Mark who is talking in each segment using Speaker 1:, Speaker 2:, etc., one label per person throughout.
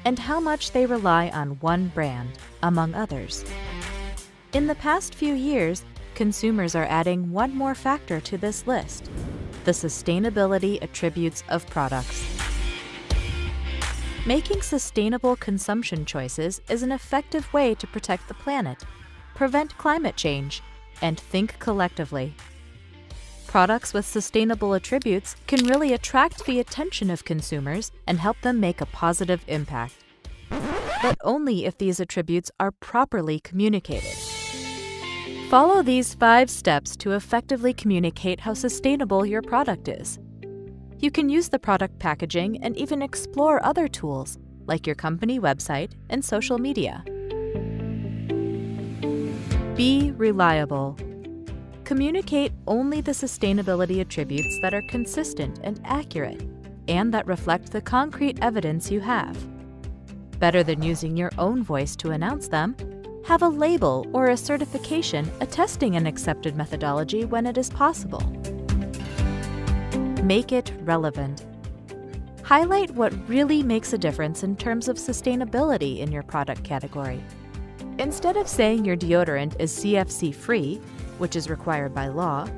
Speaker 1: and how much they rely on one brand, among others. In the past few years, consumers are adding one more factor to this list: the sustainability attributes of products. Making sustainable consumption choices is an effective way to protect the planet, prevent climate change, and think collectively. Products with sustainable attributes can really attract the attention of consumers and help them make a positive impact. But only if these attributes are properly communicated. Follow these 5 steps to effectively communicate how sustainable your product is. You can use the product packaging and even explore other tools, like your company website and social media. Be reliable. Communicate only the sustainability attributes that are consistent and accurate, and that reflect the concrete evidence you have. Better than using your own voice to announce them, have a label or a certification attesting an accepted methodology when it is possible. Make it relevant. Highlight what really makes a difference in terms of sustainability in your product category. Instead of saying your deodorant is CFC-free, which is required by law,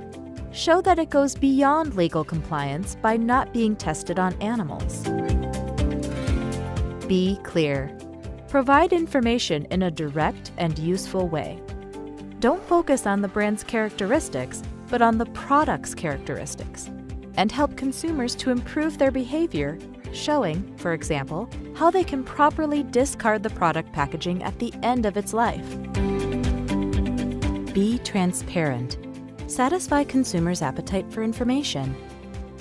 Speaker 1: show that it goes beyond legal compliance by not being tested on animals. Be clear. Provide information in a direct and useful way. Don't focus on the brand's characteristics, but on the product's characteristics, and help consumers to improve their behavior, showing, for example, how they can properly discard the product packaging at the end of its life. Be transparent. Satisfy consumers' appetite for information.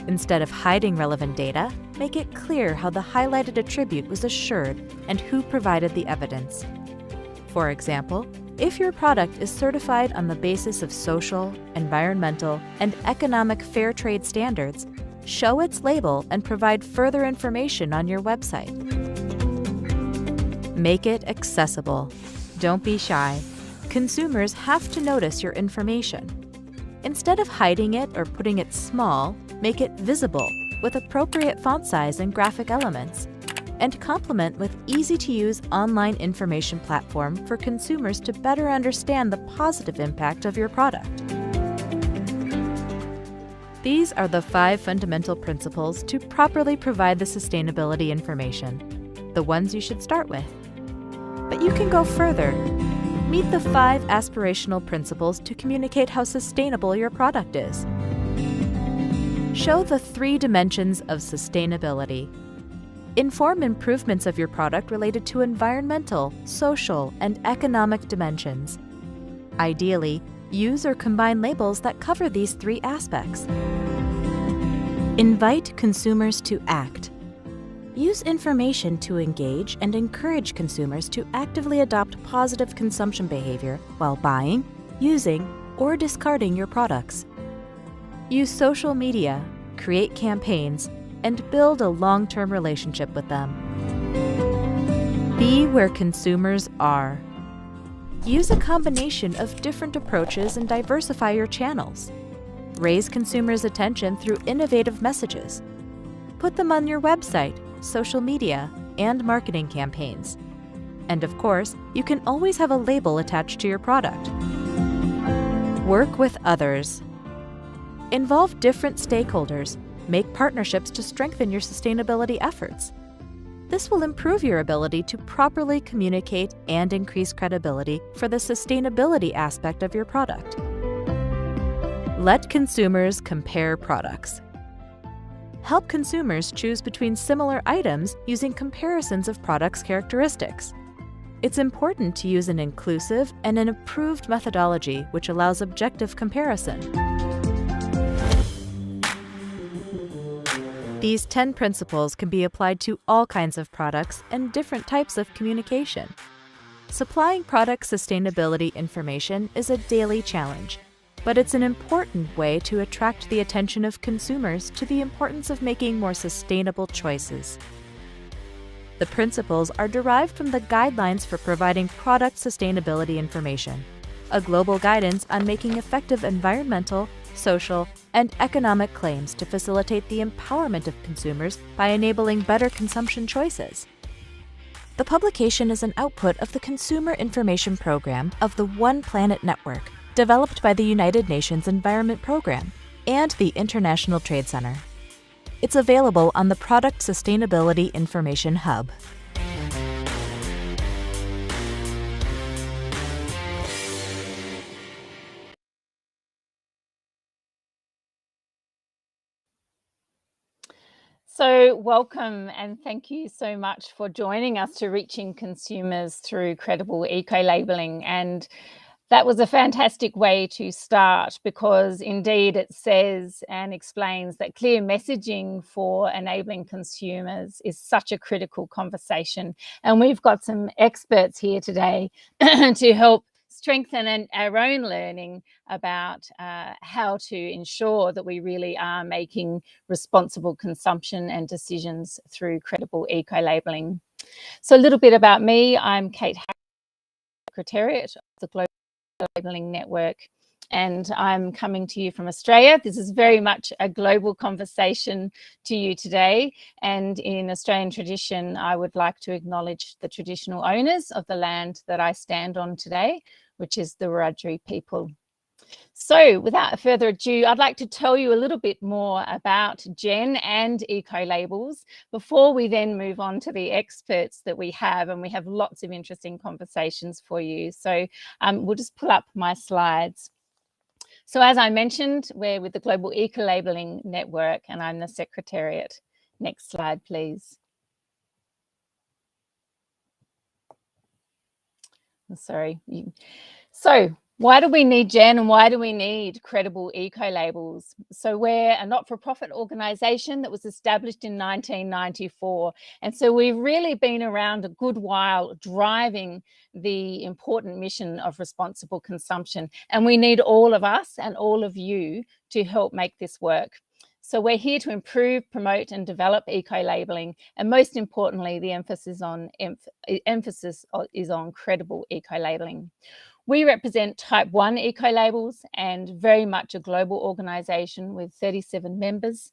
Speaker 1: Instead of hiding relevant data, make it clear how the highlighted attribute was assured and who provided the evidence. For example, if your product is certified on the basis of social, environmental, and economic fair trade standards, show its label and provide further information on your website. Make it accessible. Don't be shy. Consumers have to notice your information. Instead of hiding it or putting it small, make it visible with appropriate font size and graphic elements, and complement with easy-to-use online information platform for consumers to better understand the positive impact of your product. These are the 5 fundamental principles to properly provide the sustainability information, the ones you should start with. But you can go further. Meet the 5 aspirational principles to communicate how sustainable your product is. Show the 3 dimensions of sustainability. Inform improvements of your product related to environmental, social, and economic dimensions. Ideally, use or combine labels that cover these 3 aspects. Invite consumers to act. Use information to engage and encourage consumers to actively adopt positive consumption behavior while buying, using, or discarding your products. Use social media, create campaigns, and build a long-term relationship with them. Be where consumers are. Use a combination of different approaches and diversify your channels. Raise consumers' attention through innovative messages. Put them on your website, social media, and marketing campaigns. And of course, you can always have a label attached to your product. Work with others. Involve different stakeholders. Make partnerships to strengthen your sustainability efforts. This will improve your ability to properly communicate and increase credibility for the sustainability aspect of your product. Let consumers compare products. Help consumers choose between similar items using comparisons of products' characteristics. It's important to use an inclusive and an approved methodology which allows objective comparison. These 10 principles can be applied to all kinds of products and different types of communication. Supplying product sustainability information is a daily challenge, but it's an important way to attract the attention of consumers to the importance of making more sustainable choices. The principles are derived from the Guidelines for Providing Product Sustainability Information, a global guidance on making effective environmental, social, and economic claims to facilitate the empowerment of consumers by enabling better consumption choices. The publication is an output of the Consumer Information Program of the One Planet Network, developed by the United Nations Environment Program and the International Trade Center. It's available on the Product Sustainability Information Hub.
Speaker 2: So welcome and thank you so much for joining us to Reaching Consumers through Credible Eco-Labelling. And that was a fantastic way to start, because indeed it says and explains that clear messaging for enabling consumers is such a critical conversation. And we've got some experts here today to help strengthen our own learning about how to ensure that we really are making responsible consumption and decisions through credible eco-labelling. So a little bit about me. I'm Kate Harris, Secretariat of the Global Labelling Network, and I'm coming to you from Australia. This is very much a global conversation to you today, and in Australian tradition I would like to acknowledge the traditional owners of the land that I stand on today, which is the Wiradjuri people. So without further ado, I'd like to tell you a little bit more about Jen and Ecolabels before we then move on to the experts that we have, and we have lots of interesting conversations for you. So we'll just pull up my slides. So as I mentioned, we're with the Global Ecolabelling Network and I'm the Secretariat. Next slide, please. Sorry. So why do we need Jen and why do we need credible eco-labels? So we're a not-for-profit organisation that was established in 1994. And so we've really been around a good while driving the important mission of responsible consumption. And we need all of us and all of you to help make this work. So we're here to improve, promote and develop eco-labelling, and most importantly, the emphasis is on credible eco-labelling. We represent Type 1 eco-labels and very much a global organisation with 37 members.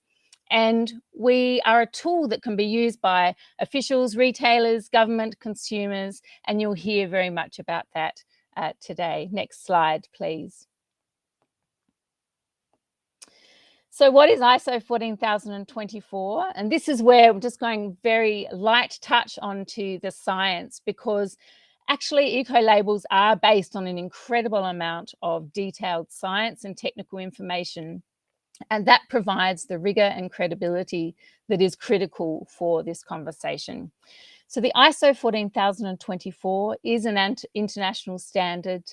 Speaker 2: And we are a tool that can be used by officials, retailers, government, consumers, and you'll hear very much about that today. Next slide, please. So what is ISO 14024? And this is where I'm just going very light touch onto the science, because actually eco-labels are based on an incredible amount of detailed science and technical information, and that provides the rigor and credibility that is critical for this conversation. So the ISO 14024 is an international standard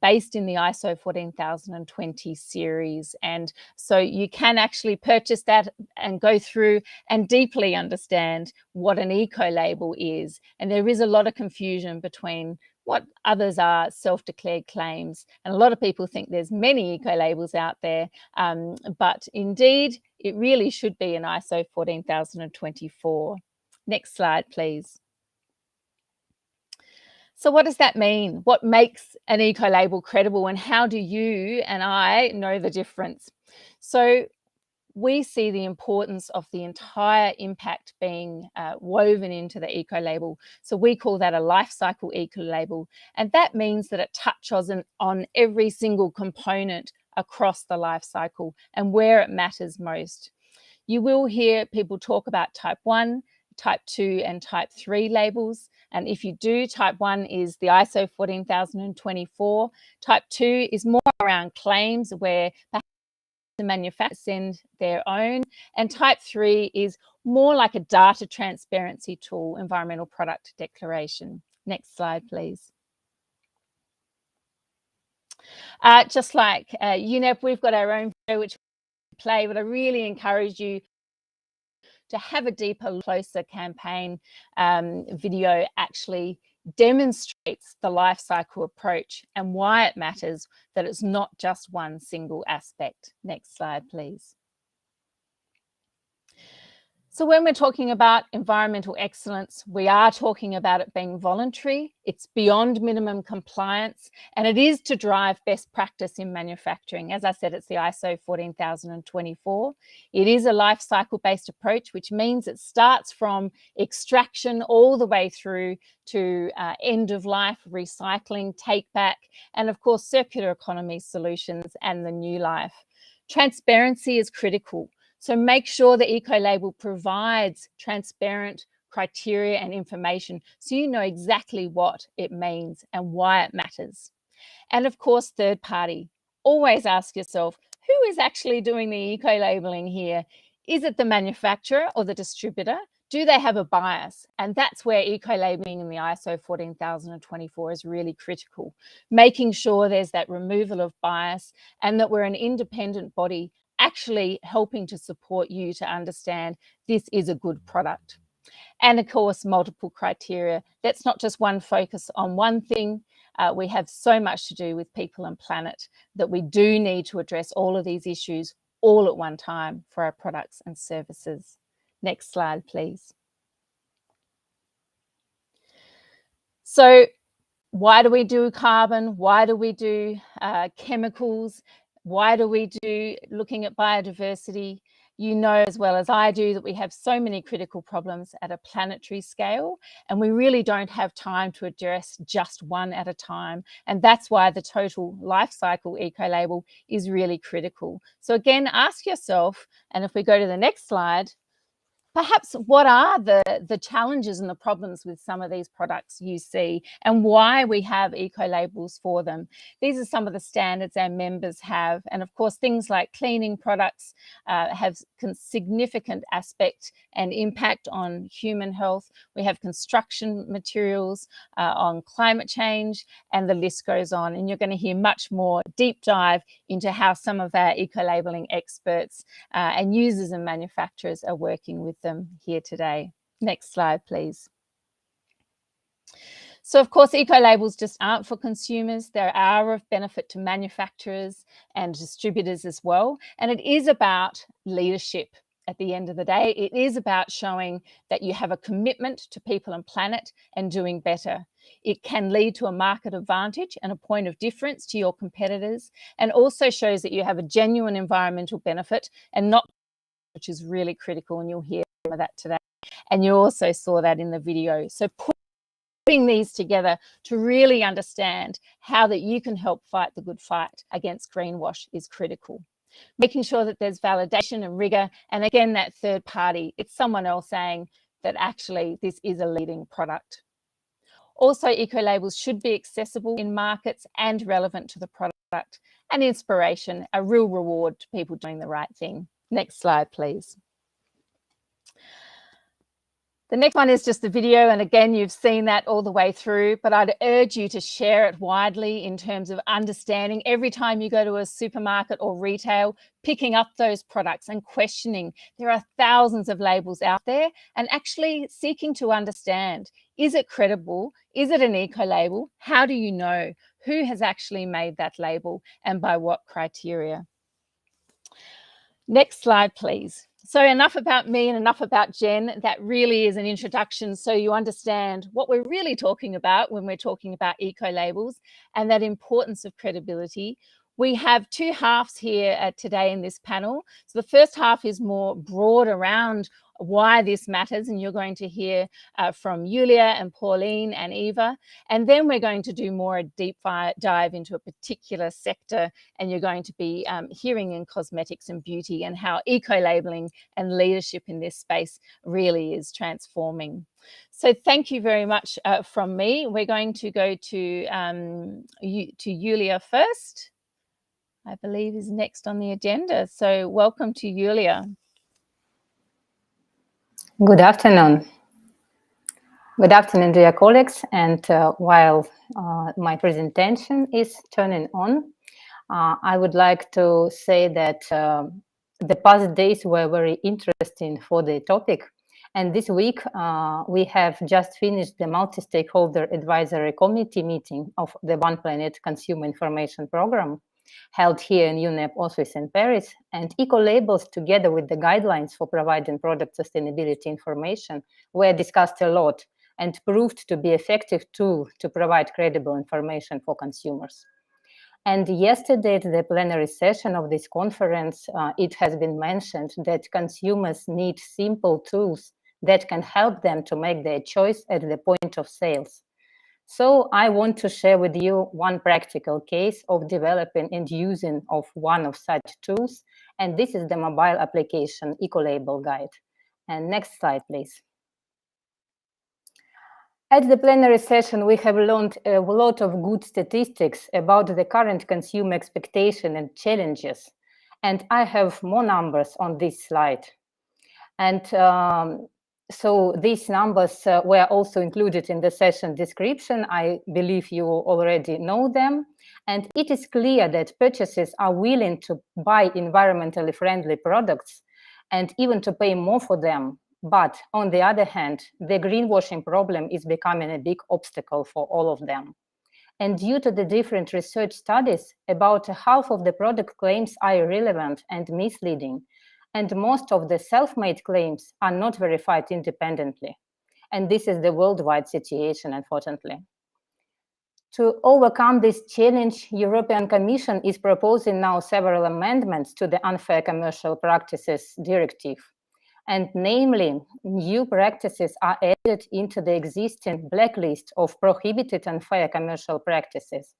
Speaker 2: based in the ISO 14020 series. And so you can actually purchase that and go through and deeply understand what an eco-label is. And there is a lot of confusion between what others are self-declared claims. And a lot of people think there's many eco-labels out there, but indeed, it really should be an ISO 14024. Next slide, please. So what does that mean? What makes an eco-label credible, and how do you and I know the difference? So we see the importance of the entire impact being woven into the eco-label. So we call that a life cycle eco-label. And that means that it touches on every single component across the life cycle and where it matters most. You will hear people talk about type 1, type 2 and type 3 labels. And if you do, type 1 is the ISO 14024. Type 2 is more around claims where perhaps the manufacturers send their own. And type 3 is more like a data transparency tool, environmental product declaration. Next slide, please. Just like UNEP, we've got our own video which we play, but I really encourage you to have a deeper, closer campaign video actually demonstrates the life cycle approach and why it matters that it's not just one single aspect. Next slide, please. So when we're talking about environmental excellence, we are talking about it being voluntary. It's beyond minimum compliance, and it is to drive best practice in manufacturing. As I said, it's the ISO 14024. It is a life cycle-based approach, which means it starts from extraction all the way through to end of life, recycling, take back, and of course, circular economy solutions and the new life. Transparency is critical. So make sure the Ecolabel provides transparent criteria and information so you know exactly what it means and why it matters. And of course, third party. Always ask yourself, who is actually doing the eco-labeling here? Is it the manufacturer or the distributor? Do they have a bias? And that's where eco-labeling in the ISO 14024 is really critical, making sure there's that removal of bias and that we're an independent body actually helping to support you to understand this is a good product. And of course, multiple criteria. That's not just one focus on one thing. We have so much to do with people and planet that we do need to address all of these issues all at one time for our products and services. Next slide, please. So why do we do carbon? Why do we do chemicals? Why do we do looking at biodiversity? You know as well as I do that we have so many critical problems at a planetary scale, and we really don't have time to address just one at a time. And that's why the total life cycle eco-label is really critical. So again, ask yourself, and if we go to the next slide, perhaps what are the challenges and the problems with some of these products you see and why we have eco-labels for them. These are some of the standards our members have. And of course, things like cleaning products have significant aspect and impact on human health. We have construction materials on climate change, and the list goes on. And you're going to hear much more deep dive into how some of our eco-labeling experts and users and manufacturers are working with them here today. Next slide, please. So of course, eco-labels just aren't for consumers. They are of benefit to manufacturers and distributors as well. And it is about leadership. At the end of the day, it is about showing that you have a commitment to people and planet and doing better. It can lead to a market advantage and a point of difference to your competitors, and also shows that you have a genuine environmental benefit and not, which is really critical, and you'll hear some of that today. And you also saw that in the video. So putting these together to really understand how that you can help fight the good fight against greenwash is critical. Making sure that there's validation and rigor, and again, that third party, it's someone else saying that actually this is a leading product. Also, eco-labels should be accessible in markets and relevant to the product, and inspiration, a real reward to people doing the right thing. Next slide, please. The next one is just the video, and again, you've seen that all the way through, but I'd urge you to share it widely in terms of understanding every time you go to a supermarket or retail, picking up those products and questioning. There are thousands of labels out there, and actually seeking to understand, is it credible? Is it an eco-label? How do you know? Who has actually made that label and by what criteria? Next slide, please. So enough about me and enough about Jen. That really is an introduction so you understand what we're really talking about when we're talking about eco-labels and that importance of credibility. We have two halves here today in this panel. So the first half is more broad around why this matters, and you're going to hear from Julia and Pauline and Eva. And then we're going to do more a deep dive into a particular sector, and you're going to be hearing in cosmetics and beauty and how eco-labeling and leadership in this space really is transforming. So thank you very much from me. We're going to go to Julia first, I believe is next on the agenda. So welcome to Julia.
Speaker 3: Good afternoon. Good afternoon, dear colleagues. And while my presentation is turning on, I would like to say that the past days were very interesting for the topic. And this week, we have just finished the multi-stakeholder advisory committee meeting of the One Planet Consumer Information Program. held here in UNEP office in Paris. And ecolabels, together with the guidelines for providing product sustainability information, were discussed a lot and proved to be an effective tool to provide credible information for consumers. And yesterday, at the plenary session of this conference, it has been mentioned that consumers need simple tools that can help them to make their choice at the point of sales. So I want to share with you one practical case of developing and using of one of such tools. And this is the mobile application Ecolabel Guide. And next slide, please. At the plenary session, we have learned a lot of good statistics about the current consumer expectation and challenges. And I have more numbers on this slide. And so these numbers were also included in the session description. I believe you already know them. And it is clear that purchasers are willing to buy environmentally friendly products and even to pay more for them. But on the other hand, the greenwashing problem is becoming a big obstacle for all of them. And due to the different research studies, about half of the product claims are irrelevant and misleading. And most of the self-made claims are not verified independently. And this is the worldwide situation, unfortunately. To overcome this challenge, European Commission is proposing now several amendments to the Unfair Commercial Practices Directive. And namely, new practices are added into the existing blacklist of prohibited unfair commercial practices.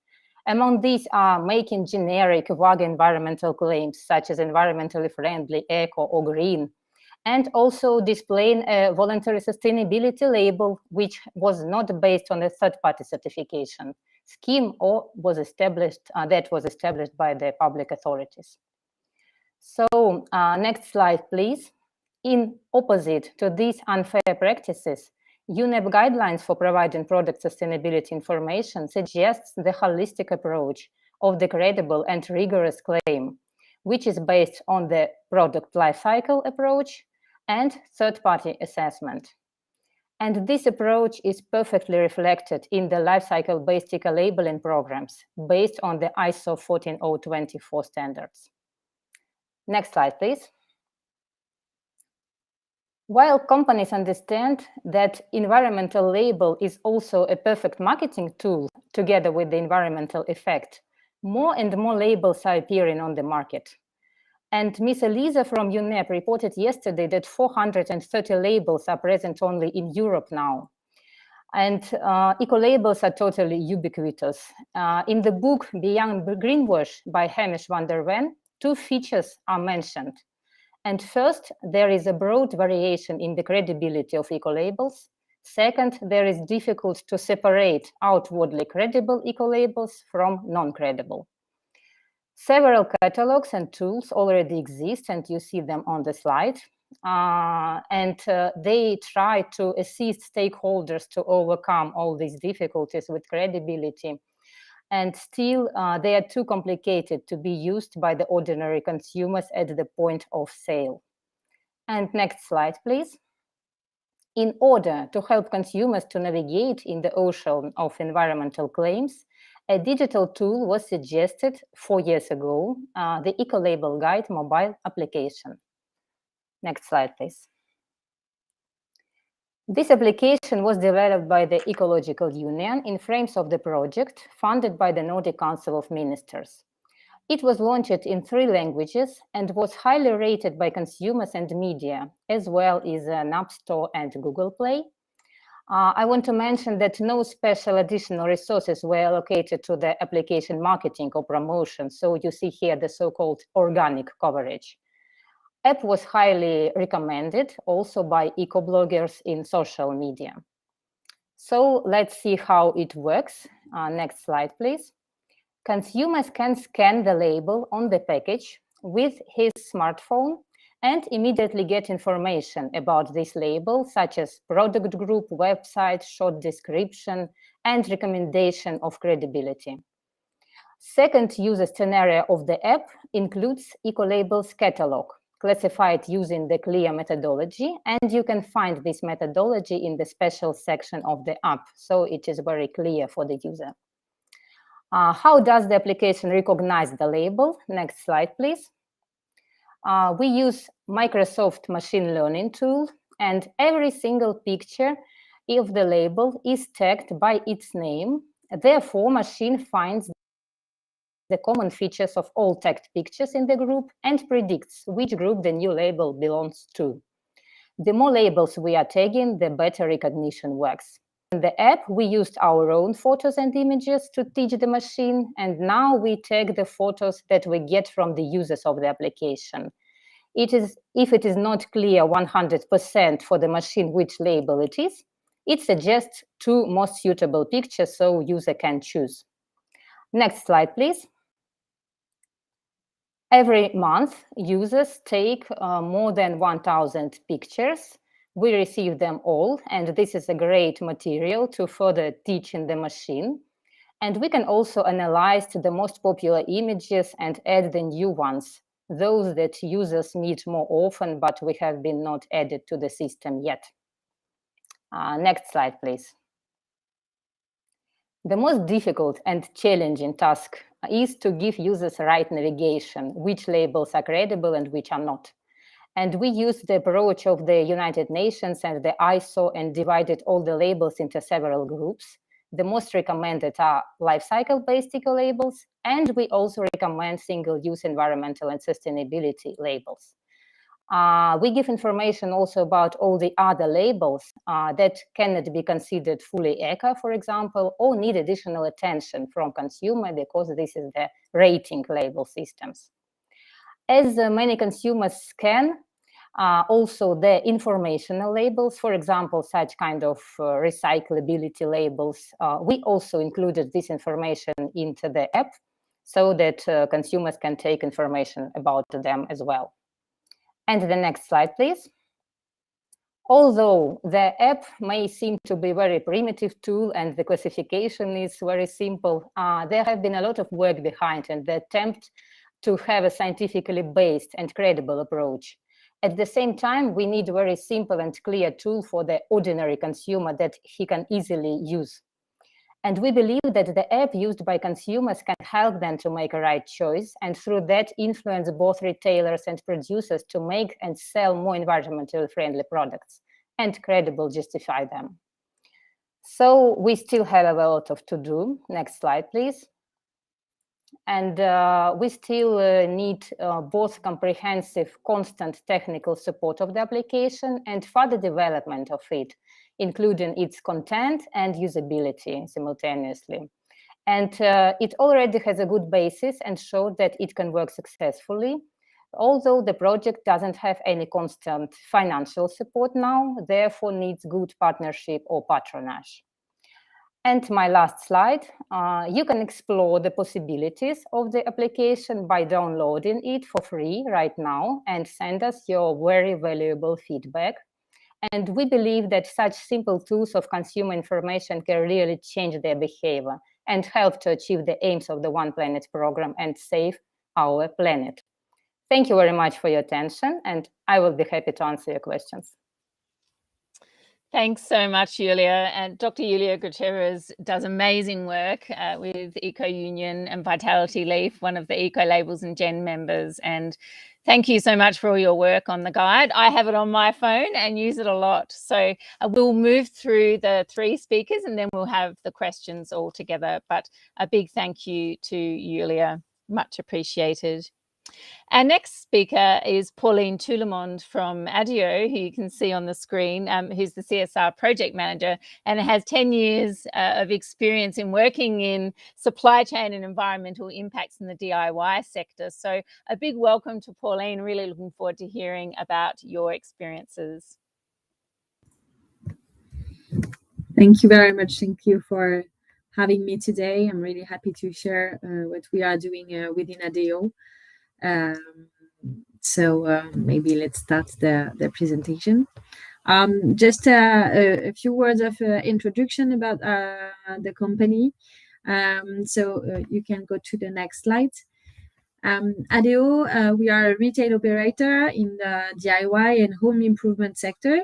Speaker 3: Among these are making generic vague environmental claims, such as environmentally friendly, eco, or green, and also displaying a voluntary sustainability label, which was not based on a third-party certification scheme or was established by the public authorities. So next slide, please. In opposite to these unfair practices, UNEP guidelines for providing product sustainability information suggests the holistic approach of the credible and rigorous claim, which is based on the product lifecycle approach and third-party assessment. And this approach is perfectly reflected in the lifecycle-based eco-labeling programs based on the ISO 14024 standards. Next slide, please. While companies understand that environmental label is also a perfect marketing tool together with the environmental effect, more and more labels are appearing on the market. And Ms. Elisa from UNEP reported yesterday that 430 labels are present only in Europe now. And eco-labels are totally ubiquitous. In the book Beyond Greenwash by Hamish van der Ven, two features are mentioned. And first, there is a broad variation in the credibility of eco-labels. Second, there is difficult to separate outwardly credible eco-labels from non-credible. Several catalogs and tools already exist, and you see them on the slide. They try to assist stakeholders to overcome all these difficulties with credibility. And still, they are too complicated to be used by the ordinary consumers at the point of sale. And next slide, please. In order to help consumers to navigate in the ocean of environmental claims, a digital tool was suggested 4 years ago, the Ecolabel Guide mobile application. Next slide, please. This application was developed by the Ecological Union in frames of the project funded by the Nordic Council of Ministers. It was launched in 3 languages and was highly rated by consumers and media, as well as an App Store and Google Play. I want to mention that no special additional resources were allocated to the application marketing or promotion, so you see here the so-called organic coverage. App was highly recommended also by eco-bloggers in social media. So let's see how it works. Next slide, please. Consumers can scan the label on the package with his smartphone and immediately get information about this label, such as product group, website, short description, and recommendation of credibility. Second user scenario of the app includes Ecolabel's catalog, classified using the CLEAR methodology, and you can find this methodology in the special section of the app, so it is very clear for the user. How does the application recognize the label? Next slide, please. We use Microsoft machine learning tool, and every single picture of the label is tagged by its name. Therefore, machine finds the common features of all tagged pictures in the group and predicts which group the new label belongs to. The more labels we are tagging, the better recognition works. In the app, we used our own photos and images to teach the machine, and now we tag the photos that we get from the users of the application. If it is not clear 100% for the machine which label it is, it suggests two most suitable pictures so user can choose. Next slide, please. Every month, users take more than 1,000 pictures. We receive them all, and this is a great material to further teach in the machine. And we can also analyze the most popular images and add the new ones, those that users meet more often, but we have been not added to the system yet. Next slide, please. The most difficult and challenging task is to give users right navigation, which labels are credible and which are not. And we used the approach of the United Nations and the ISO and divided all the labels into several groups. The most recommended are life cycle-based ecolabels, and we also recommend single-use environmental and sustainability labels. We give information also about all the other labels that cannot be considered fully eco, for example, or need additional attention from consumer because this is the rating label systems. As many consumers can, also the informational labels, for example, such kind of recyclability labels, we also included this information into the app so that consumers can take information about them as well. And the next slide, please. Although the app may seem to be a very primitive tool and the classification is very simple, there have been a lot of work behind and the attempt to have a scientifically based and credible approach. At the same time, we need a very simple and clear tool for the ordinary consumer that he can easily use. And we believe that the app used by consumers can help them to make a right choice and through that influence both retailers and producers to make and sell more environmentally friendly products and credibly justify them. So we still have a lot of to do. Next slide, please. And we still need both comprehensive, constant technical support of the application and further development of it, including its content and usability simultaneously. And it already has a good basis and showed that it can work successfully. Although the project doesn't have any constant financial support now, therefore needs good partnership or patronage. And my last slide, you can explore the possibilities of the application by downloading it for free right now and send us your very valuable feedback. And we believe that such simple tools of consumer information can really change their behavior and help to achieve the aims of the One Planet program and save our planet. Thank you very much for your attention, and I will be happy to answer your questions.
Speaker 2: Thanks so much, Yulia. And Dr. Yulia Gutierrez does amazing work with Eco Union and Vitality Leaf, one of the Ecolabels and Gen members. And thank you so much for all your work on the guide. I have it on my phone and use it a lot. So we'll move through the three speakers and then we'll have the questions all together. But a big thank you to Yulia. Much appreciated. Our next speaker is Pauline Toulemond from ADIO, who you can see on the screen, who's the CSR project manager and has 10 years of experience in working in supply chain and environmental impacts in the DIY sector. So a big welcome to Pauline. Really looking forward to hearing about your experiences.
Speaker 4: Thank you very much. Thank you for having me today. I'm really happy to share what we are doing within ADIO. Maybe let's start the presentation. Just a few words of introduction about the company. You can go to the next slide. ADEO, we are a retail operator in the DIY and home improvement sector.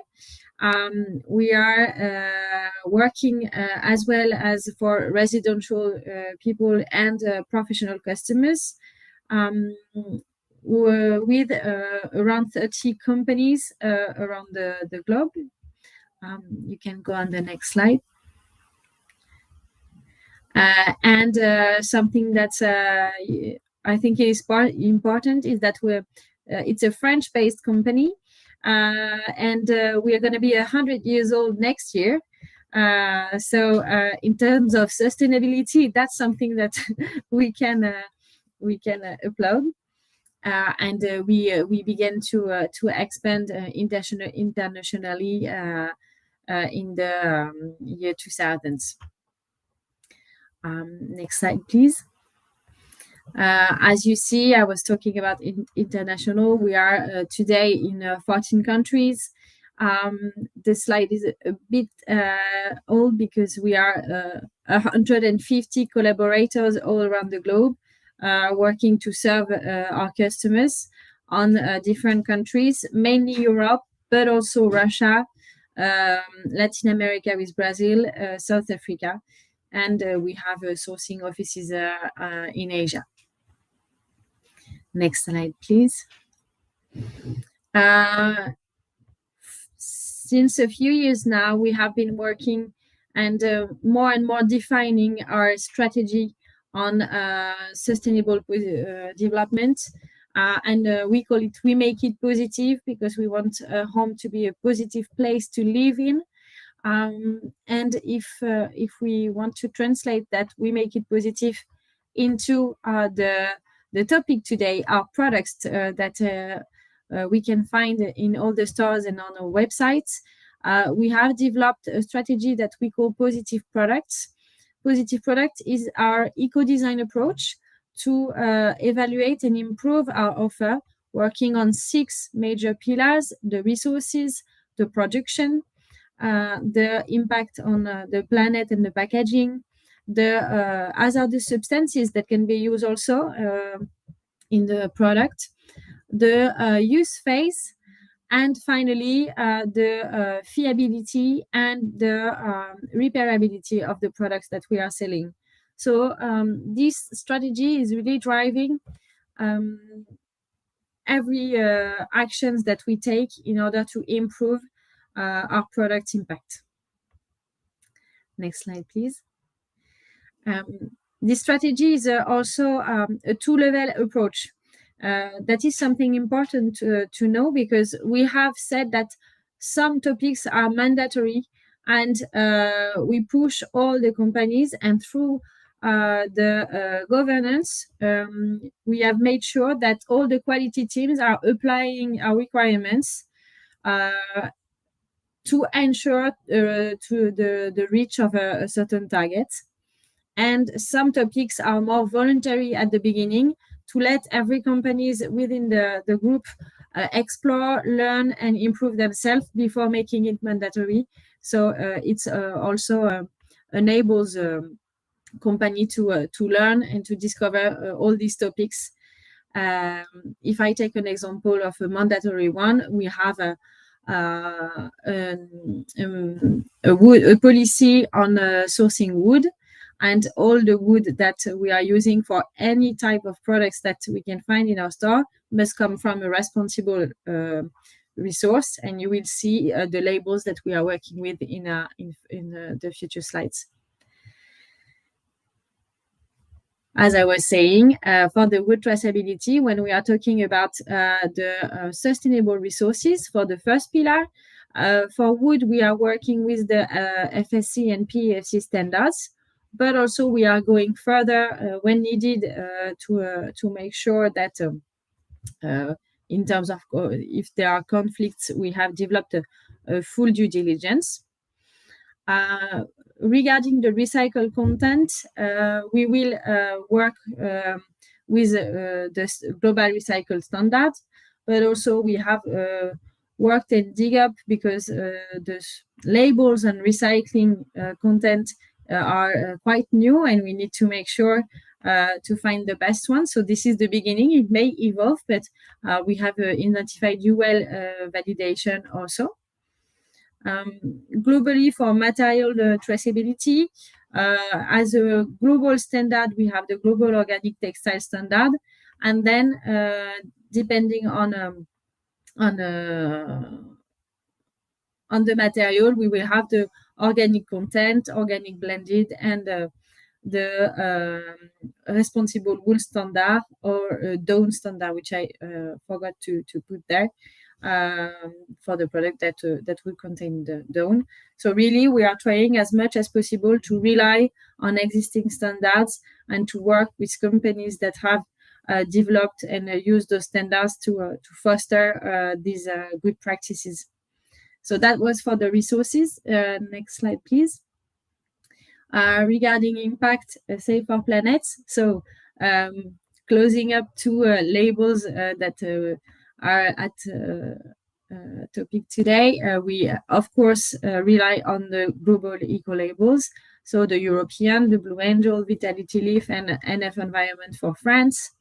Speaker 4: We are working as well as for residential people and professional customers with around 30 companies around the globe. You can go on the next slide. And something that's I think is important is that it's a French-based company, and we are going to be 100 years old next year. So in terms of sustainability, that's something that we can applaud. And we began to expand internationally in the year 2000s. Next slide, please. As you see, I was talking about international. We are today in 14 countries. The slide is a bit old because we are 150 collaborators all around the globe working to serve our customers on different countries, mainly Europe, but also Russia, Latin America with Brazil, South Africa. And we have sourcing offices in Asia. Next slide, please. Since a few years now, we have been working and more defining our strategy on sustainable development. And we call it We Make It Positive, because we want home to be a positive place to live in. And if we want to translate that We Make It Positive into the topic today, our products that we can find in all the stores and on our websites, we have developed a strategy that we call Positive Products. Positive Product is our eco-design approach to evaluate and improve our offer, working on 6 major pillars: the resources, the production, the impact on the planet and the packaging, the hazardous substances that can be used also in the product, the use phase, and finally the fiability and the repairability of the products that we are selling. So this strategy is really driving every actions that we take in order to improve our product impact. Next slide, please. This strategy is also a 2-level approach. That is something important to know, because we have said that some topics are mandatory, and we push all the companies, and through the governance, we have made sure that all the quality teams are applying our requirements to ensure to the reach of a certain target. And some topics are more voluntary at the beginning, to let every companies within the group explore, learn, and improve themselves before making it mandatory. So it's also enables company to learn and to discover all these topics. If I take an example of a mandatory one, we have a policy on sourcing wood, and all the wood that we are using for any type of products that we can find in our store must come from a responsible resource. And you will see the labels that we are working with in the future slides. As I was saying, for the wood traceability, when we are talking about the sustainable resources for the first pillar, for wood, we are working with the FSC and PEFC standards, but also we are going further when needed to make sure that in terms of if there are conflicts, we have developed a full due diligence. Regarding the recycled content, we will work with the global recycle standard, but also we have worked and dig up, because the labels and recycling content are quite new, and we need to make sure to find the best one. So this is the beginning. It may evolve, but we have identified UL validation also. Globally, for material traceability, as a global standard, we have the Global Organic Textile Standard, and then depending on the material, we will have the organic content, organic blended, and the responsible wool standard or down standard, which I forgot to put there for the product that will contain the down. So really, we are trying as much as possible to rely on existing standards and to work with companies that have developed and used those standards to foster these good practices. So that was for the resources. Next slide, please. Regarding impact, Safe for Planet. So closing up two labels that are at topic today. We, of course, rely on the global eco-labels. So the European, the Blue Angel, Vitality Leaf, and NF Environment for France.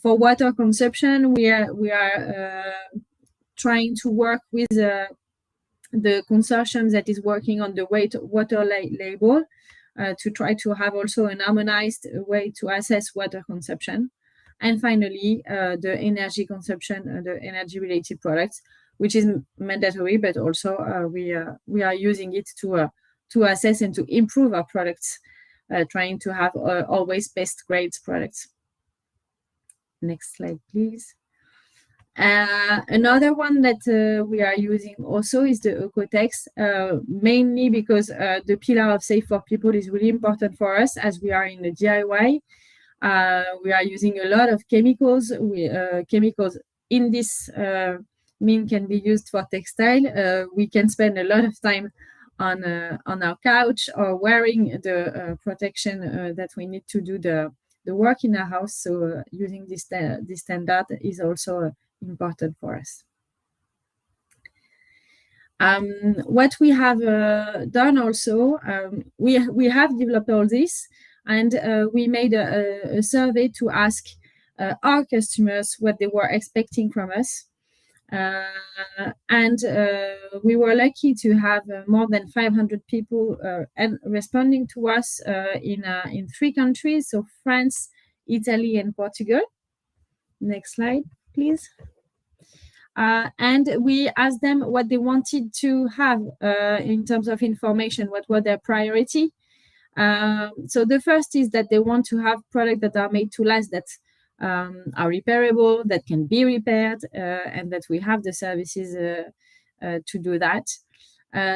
Speaker 4: For water consumption, we are trying to work with the consortium that is working on the water label to try to have also an harmonized way to assess water consumption. And finally, the energy consumption, the energy-related products, which is mandatory, but also we are using it to assess and to improve our products, trying to have always best grades products. Next slide, please. Another one that we are using also is the Ecotex, mainly because the pillar of Safe for People is really important for us as we are in the DIY. We are using a lot of chemicals. Chemicals in this mean can be used for textile. We can spend a lot of time on our couch or wearing the protection that we need to do the work in our house. So using this standard is also important for us. What we have done also, we have developed all this, and we made a survey to ask our customers what they were expecting from us. And we were lucky to have more than 500 people responding to us in 3 countries, so France, Italy, and Portugal. Next slide, please. And we asked them what they wanted to have in terms of information, what were their priority. So the first is that they want to have products that are made to last, that are repairable, that can be repaired, and that we have the services to do that.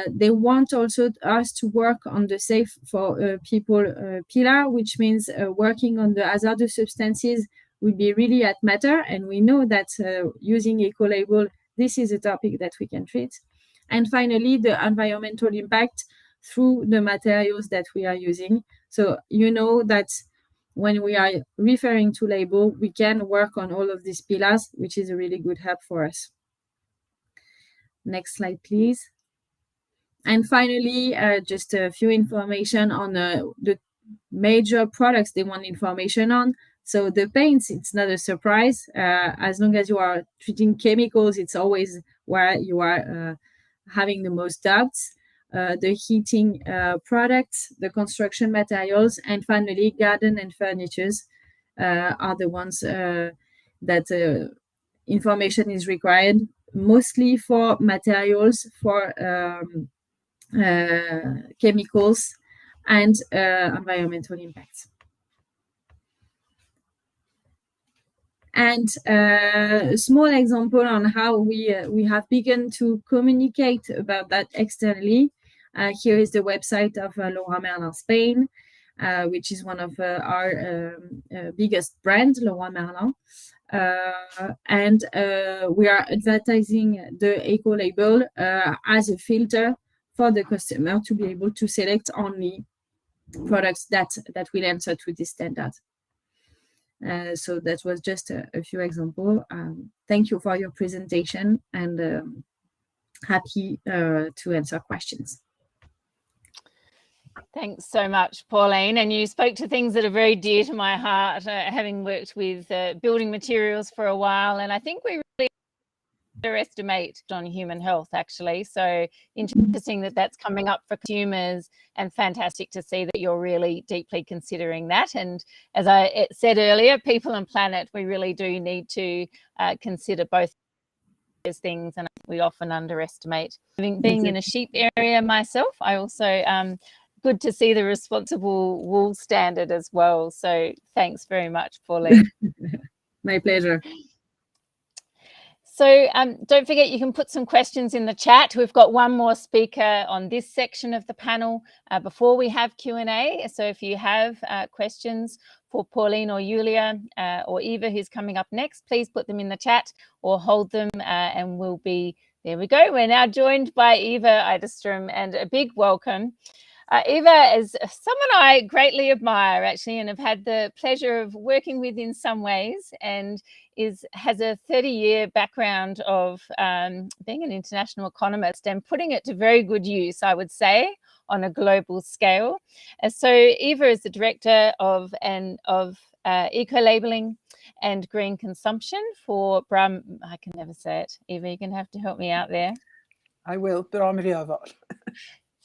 Speaker 4: They want also us to work on the Safe for People pillar, which means working on the hazardous substances will be really at matter, and we know that using eco-label, this is a topic that we can treat. And finally, the environmental impact through the materials that we are using. So you know that when we are referring to label, we can work on all of these pillars, which is a really good help for us. Next slide, please. And finally, just a few information on the major products they want information on. So the paints, it's not a surprise. As long as you are treating chemicals, it's always where you are having the most doubts. The heating products, the construction materials, and finally garden and furnitures are the ones that information is required, mostly for materials, for chemicals, and environmental impacts. And a small example on how we have begun to communicate about that externally. Here is the website of Leroy Merlin Spain, which is one of our biggest brands, Leroy Merlin. And we are advertising the eco-label as a filter for the customer to be able to select only products that will answer to this standard. So that was just a few examples. Thank you for your presentation, and happy to answer questions.
Speaker 2: Thanks so much, Pauline. And you spoke to things that are very dear to my heart, having worked with building materials for a while. And I think we really underestimate on human health, actually. So interesting that that's coming up for consumers, and fantastic to see that you're really deeply considering that. And as I said earlier, people and planet, we really do need to consider both those things, and we often underestimate. Being in a sheep area myself, I also good to see the responsible wool standard as well. So thanks very much, Pauline.
Speaker 4: My pleasure.
Speaker 2: So don't forget, you can put some questions in the chat. We've got one more speaker on this section of the panel before we have Q&A. So if you have questions for Pauline or Julia or Eva, who's coming up next, please put them in the chat or hold them and we'll be, there we go. We're now joined by Eva Idestrom, and a big welcome. Eva is someone I greatly admire, actually, and have had the pleasure of working with in some ways, and has a 30-year background of being an international economist and putting it to very good use, I would say, on a global scale. So Eva is the director of ecolabelling and green consumption for I can never say it. Eva, you're going to have to help me out there.
Speaker 5: I will. Bra miljöval.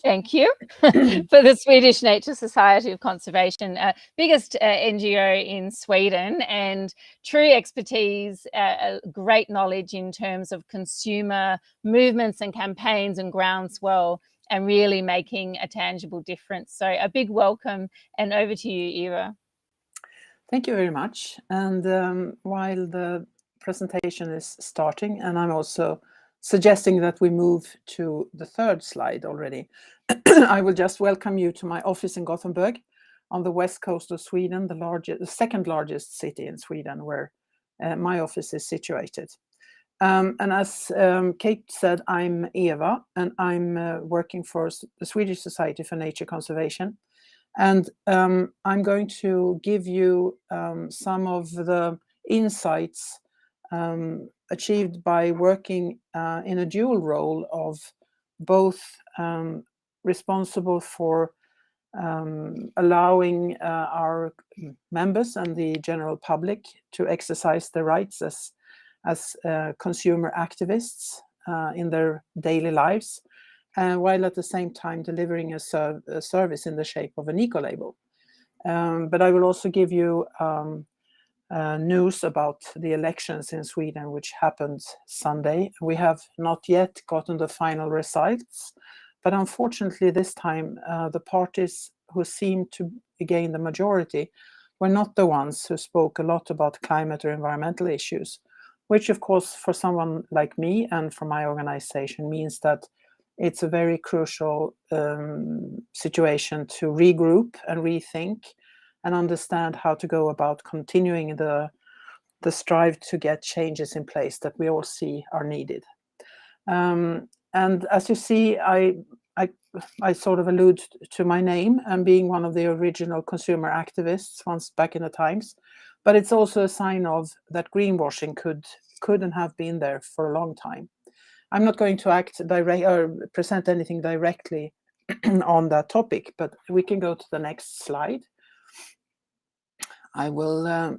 Speaker 2: Thank you. For the Swedish Nature Society of Conservation, biggest NGO in Sweden, and true expertise, great knowledge in terms of consumer movements and campaigns and groundswell, and really making a tangible difference. So a big welcome, and over to you, Eva.
Speaker 5: Thank you very much. And while the presentation is starting, and I'm also suggesting that we move to the third slide already, I will just welcome you to my office in Gothenburg on the west coast of Sweden, the second largest city in Sweden, where my office is situated. And as Kate said, I'm Eva, and I'm working for the Swedish Society for Nature Conservation. And I'm going to give you some of the insights achieved by working in a dual role of both responsible for allowing our members and the general public to exercise their rights as consumer activists in their daily lives, while at the same time delivering a service in the shape of an eco-label. But I will also give you news about the elections in Sweden, which happened Sunday. We have not yet gotten the final results, but unfortunately this time the parties who seemed to gain the majority were not the ones who spoke a lot about climate or environmental issues, which of course for someone like me and for my organization means that it's a very crucial situation to regroup and rethink and understand how to go about continuing the strive to get changes in place that we all see are needed. And as you see, I sort of allude to my name and being one of the original consumer activists once back in the times, but it's also a sign of that greenwashing could and have been there for a long time. I'm not going to present anything directly on that topic, but we can go to the next slide. I will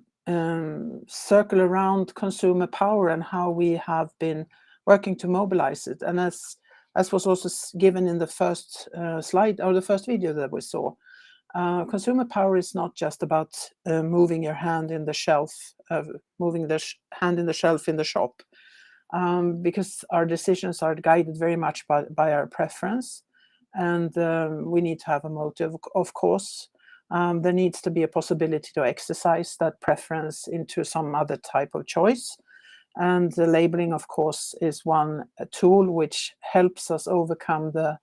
Speaker 5: circle around consumer power and how we have been working to mobilize it. And as was also given in the first slide or the first video that we saw, consumer power is not just about moving your hand in the shelf, moving the hand in the shelf in the shop, because our decisions are guided very much by our preference, and we need to have a motive, of course. There needs to be a possibility to exercise that preference into some other type of choice. And the labeling, of course, is one tool which helps us overcome the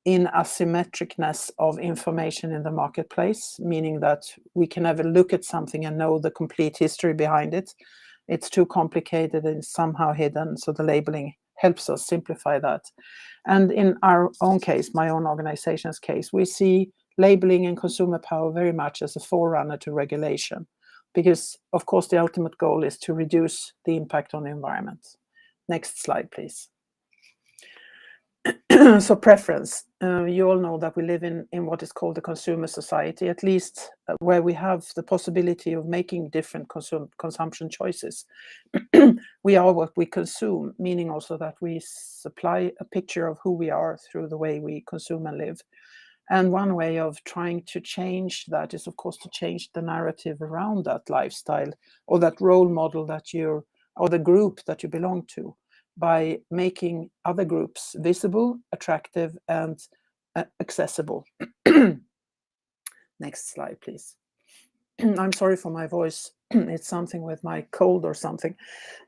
Speaker 5: inasymmetricness of information in the marketplace, meaning that we can never look at something and know the complete history behind it. It's too complicated and somehow hidden, so the labeling helps us simplify that. And in our own case, my own organization's case, we see labeling and consumer power very much as a forerunner to regulation, because of course the ultimate goal is to reduce the impact on the environment. Next slide, please. So preference. You all know that we live in what is called a consumer society, at least where we have the possibility of making different consumption choices. We are what we consume, meaning also that we supply a picture of who we are through the way we consume and live. And one way of trying to change that is, of course, to change the narrative around that lifestyle or that role model that you're, or the group that you belong to, by making other groups visible, attractive, and accessible. Next slide, please. I'm sorry for my voice. It's something with my cold or something.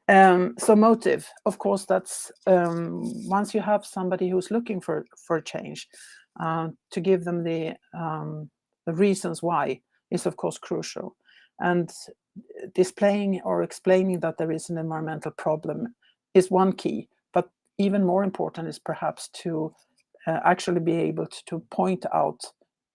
Speaker 5: So motive, of course, that's once you have somebody who's looking for a change, to give them the reasons why is, of course, crucial. And displaying or explaining that there is an environmental problem is one key, but even more important is perhaps to actually be able to point out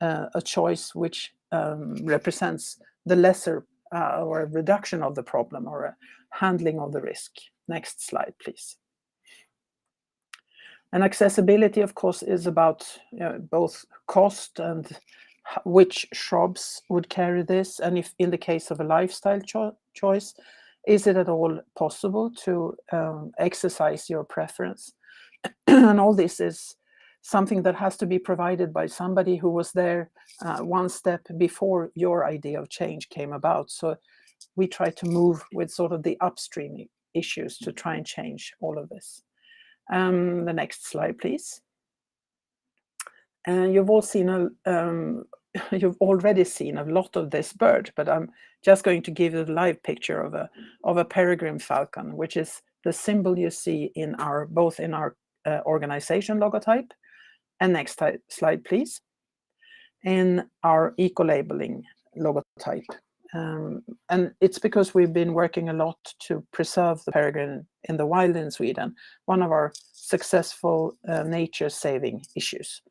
Speaker 5: a choice which represents the lesser or a reduction of the problem or a handling of the risk. Next slide, please. And accessibility, of course, is about both cost and which shops would carry this, and if in the case of a lifestyle choice, is it at all possible to exercise your preference? And all this is something that has to be provided by somebody who was there one step before your idea of change came about. So we try to move with sort of the upstream issues to try and change all of this. The next slide, please. You've all seen you've already seen a lot of this bird, but I'm just going to give you a live picture of a peregrine falcon, which is the symbol you see in both in our organization logotype, and next slide, please, in our eco-labeling logotype. And it's because we've been working a lot to preserve the peregrine in the wild in Sweden, one of our successful nature-saving issues.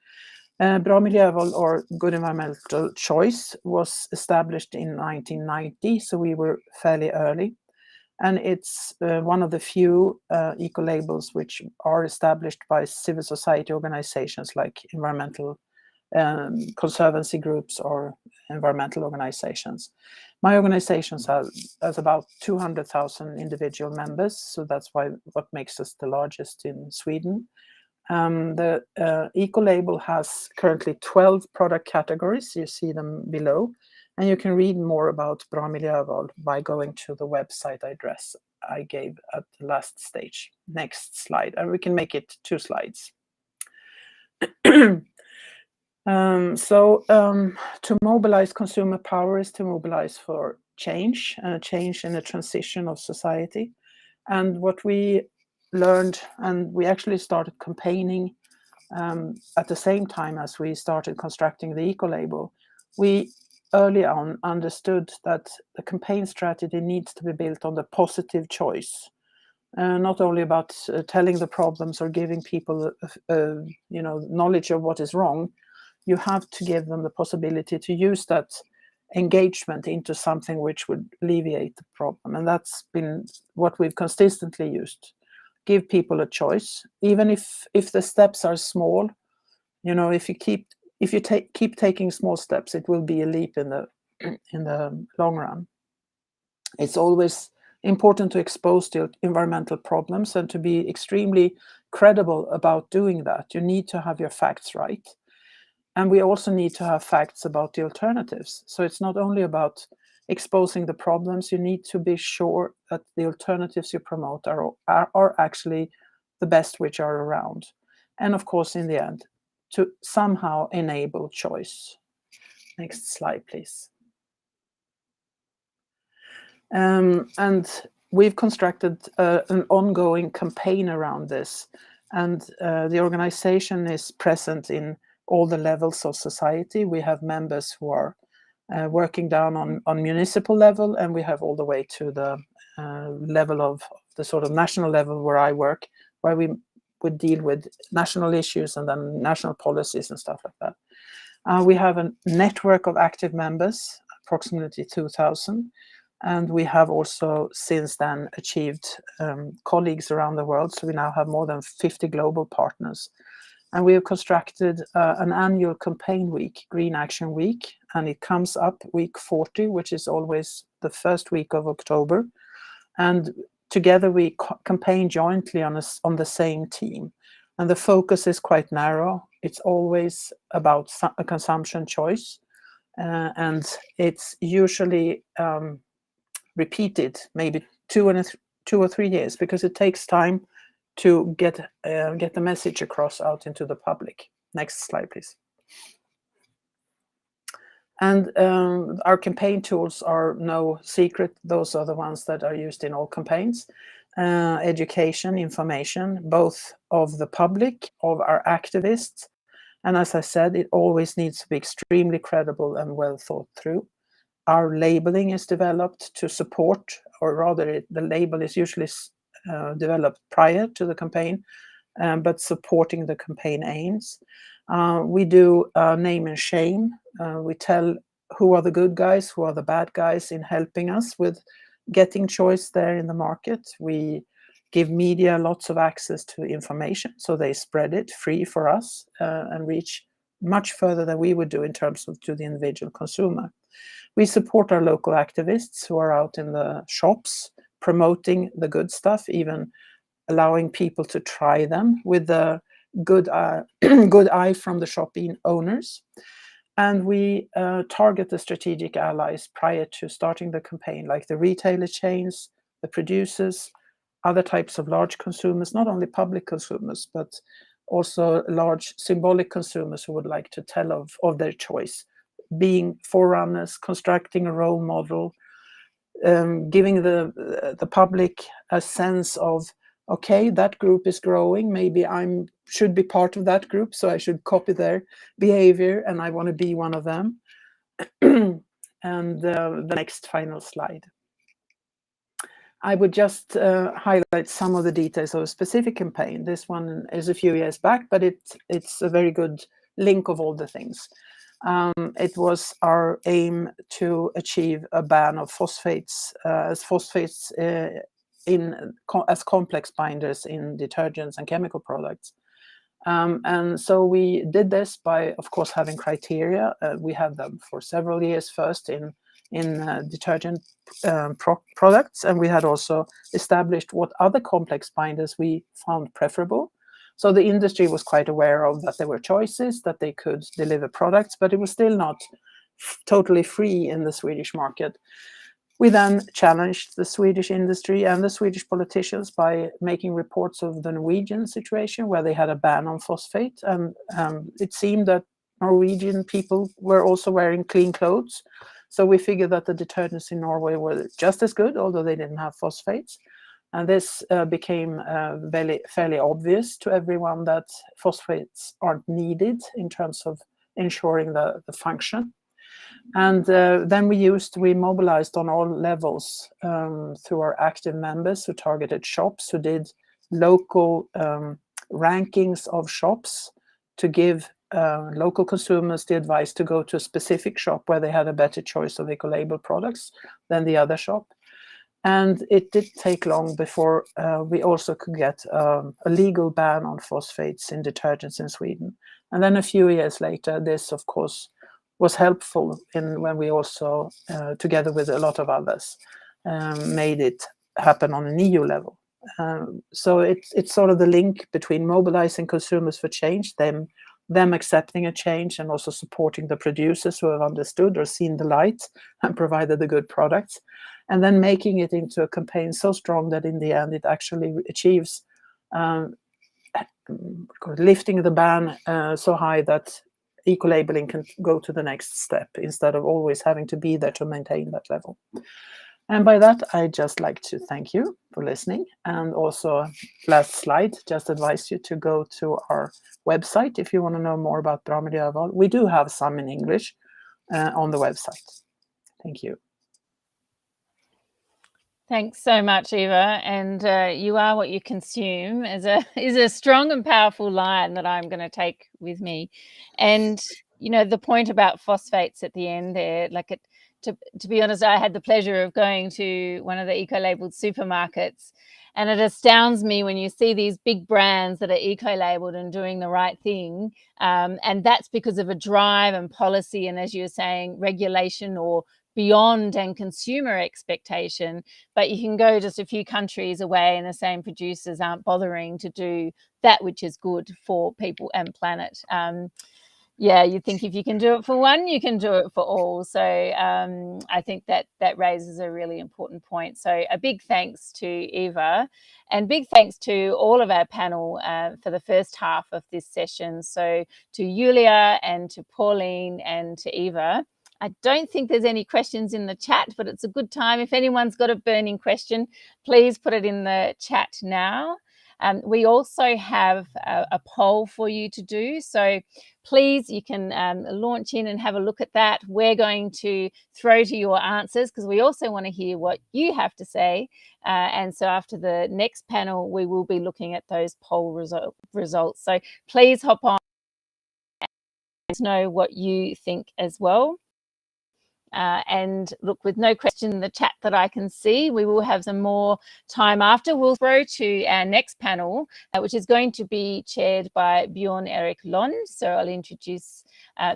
Speaker 5: Bra miljöval, or good environmental choice, was established in 1990, so we were fairly early. And it's one of the few eco-labels which are established by civil society organizations like environmental conservancy groups or environmental organizations. My organization has about 200,000 individual members, so that's what makes us the largest in Sweden. The eco-label has currently 12 product categories. You see them below, and you can read more about Bra miljöval by going to the website address I gave at the last stage. Next slide, and we can make it 2 slides. To mobilize consumer power is to mobilize for change, change in the transition of society. And what we learned, and we actually started campaigning at the same time as we started constructing the eco-label, we early on understood that the campaign strategy needs to be built on the positive choice. Not only about telling the problems or giving people knowledge of what is wrong. You have to give them the possibility to use that engagement into something which would alleviate the problem. And that's been what we've consistently used. Give people a choice, even if the steps are small. If you keep taking small steps, it will be a leap in the long run. It's always important to expose the environmental problems and to be extremely credible about doing that. You need to have your facts right. And we also need to have facts about the alternatives. So it's not only about exposing the problems, you need to be sure that the alternatives you promote are actually the best which are around. And of course, in the end, to somehow enable choice. Next slide, please. And we've constructed an ongoing campaign around this. And the organization is present in all the levels of society. We have members who are working down on municipal level, and we have all the way to the level of the sort of national level where I work, where we would deal with national issues and then national policies and stuff like that. We have a network of active members, approximately 2,000. And we have also since then achieved colleagues around the world. So we now have more than 50 global partners. And we have constructed an annual campaign week, Green Action Week, and it comes up week 40, which is always the first week of October. And together we campaign jointly on the same team. And the focus is quite narrow. It's always about a consumption choice. And it's usually repeated maybe 2 or 3 years, because it takes time to get the message across out into the public. Next slide, please. And our campaign tools are no secret. Those are the ones that are used in all campaigns. Education, information, both of the public, of our activists. And as I said, it always needs to be extremely credible and well thought through. Our labeling is developed to support, or rather the label is usually developed prior to the campaign, but supporting the campaign aims. We do name and shame. We tell who are the good guys, who are the bad guys in helping us with getting choice there in the market. We give media lots of access to information, so they spread it free for us and reach much further than we would do in terms of to the individual consumer. We support our local activists who are out in the shops promoting the good stuff, even allowing people to try them with the good eye from the shop owners. And we target the strategic allies prior to starting the campaign, like the retailer chains, the producers, other types of large consumers, not only public consumers, but also large symbolic consumers who would like to tell of their choice, being forerunners, constructing a role model, giving the public a sense of, okay, that group is growing, maybe I should be part of that group, so I should copy their behavior and I want to be one of them. And the next final slide. I would just highlight some of the details of a specific campaign. This one is a few years back, but it's a very good link of all the things. It was our aim to achieve a ban of phosphates, as complex binders in detergents and chemical products. And so we did this by, of course, having criteria. We had them for several years first in detergent products, and we had also established what other complex binders we found preferable. So the industry was quite aware of that there were choices, that they could deliver products, but it was still not totally free in the Swedish market. We then challenged the Swedish industry and the Swedish politicians by making reports of the Norwegian situation, where they had a ban on phosphate. And it seemed that Norwegian people were also wearing clean clothes. So we figured that the detergents in Norway were just as good, although they didn't have phosphates. And this became fairly obvious to everyone that phosphates aren't needed in terms of ensuring the function. And then we mobilized on all levels through our active members who targeted shops, who did local rankings of shops to give local consumers the advice to go to a specific shop where they had a better choice of ecolabel products than the other shop. And it did take long before we also could get a legal ban on phosphates in detergents in Sweden. And then a few years later, this, of course, was helpful when we also, together with a lot of others, made it happen on an EU level. So it's sort of the link between mobilizing consumers for change, them accepting a change, and also supporting the producers who have understood or seen the light and provided the good products, and then making it into a campaign so strong that in the end it actually achieves lifting the ban so high that ecolabelling can go to the next step instead of always having to be there to maintain that level. And by that, I'd just like to thank you for listening. And also, last slide, just advise you to go to our website if you want to know more about Bra Miljöval. We do have some in English on the website. Thank you.
Speaker 2: Thanks so much, Eva. And you are what you consume is a strong and powerful line that I'm going to take with me. And you know, the point about phosphates at the end there, like it, to be honest, I had the pleasure of going to one of the eco-labeled supermarkets, and it astounds me when you see these big brands that are eco-labeled and doing the right thing. And that's because of a drive and policy, and as you were saying, regulation or beyond and consumer expectation. But you can go just a few countries away and the same producers aren't bothering to do that which is good for people and planet. Yeah, you think if you can do it for one, you can do it for all. So I think that raises a really important point. So a big thanks to Eva, and big thanks to all of our panel for the first half of this session. So to Julia and to Pauline and to Eva. I don't think there's any questions in the chat, but it's a good time. If anyone's got a burning question, please put it in the chat now. We also have a poll for you to do. So please, you can launch in and have a look at that. We're going to throw to your answers because we also want to hear what you have to say. And so after the next panel, we will be looking at those poll results. So please hop on and let us know what you think as well. And look, with no question in the chat that I can see, we will have some more time after. We'll throw to our next panel, which is going to be chaired by Bjorn Erik Lund. So I'll introduce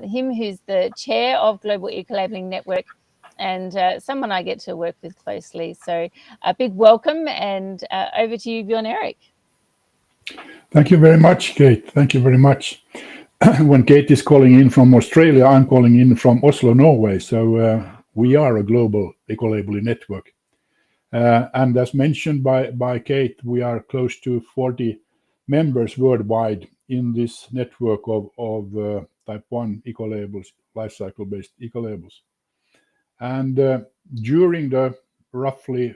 Speaker 2: him, who's the chair of Global Ecolabelling Network and someone I get to work with closely. So a big welcome, and over to you, Bjorn Erik.
Speaker 6: Thank you very much, Kate. Thank you very much. When Kate is calling in from Australia, I'm calling in from Oslo, Norway. So we are a global eco-labeling network. And as mentioned by Kate, we are close to 40 members worldwide in this network of type 1 eco-labels, life cycle-based eco-labels. And during the roughly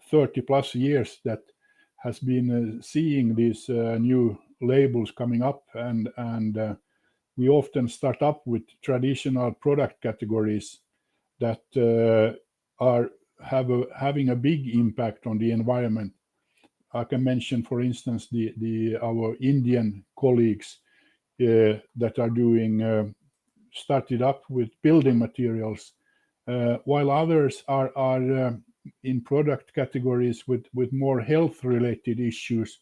Speaker 6: 30 plus years that has been seeing these new labels coming up, and we often start up with traditional product categories that are having a big impact on the environment. I can mention, for instance, our Indian colleagues that are doing started up with building materials, while others are in product categories with more health related issues.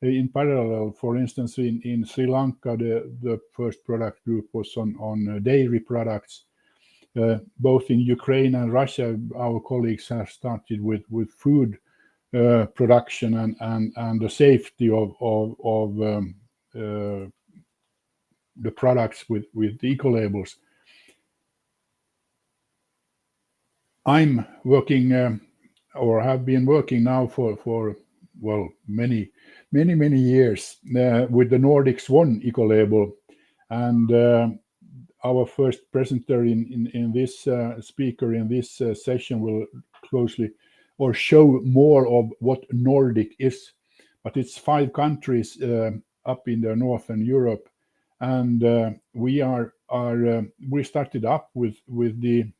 Speaker 6: In parallel, for instance, in Sri Lanka, the first product group was on dairy products. Both in Ukraine and Russia, our colleagues have started with food production and the safety of the products with eco-labels. I'm working or have been working now for well, many years with the Nordics One eco-label, and our first presenter in this speaker in this session will closely or show more of what Nordic is, but it's 5 countries up in the northern Europe, and we started up with the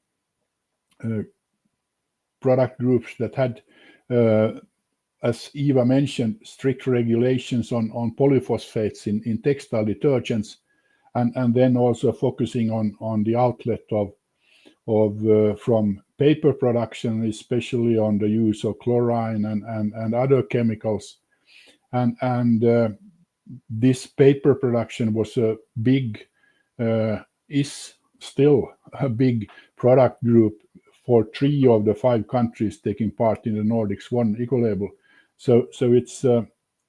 Speaker 6: product groups that had as Eva mentioned, strict regulations on polyphosphates in textile detergents, and then also focusing on the outlet of from paper production, especially on the use of chlorine and other chemicals, and this paper production was a big is still a big product group for 3 of the 5 countries taking part in the Nordics One eco-label. So it's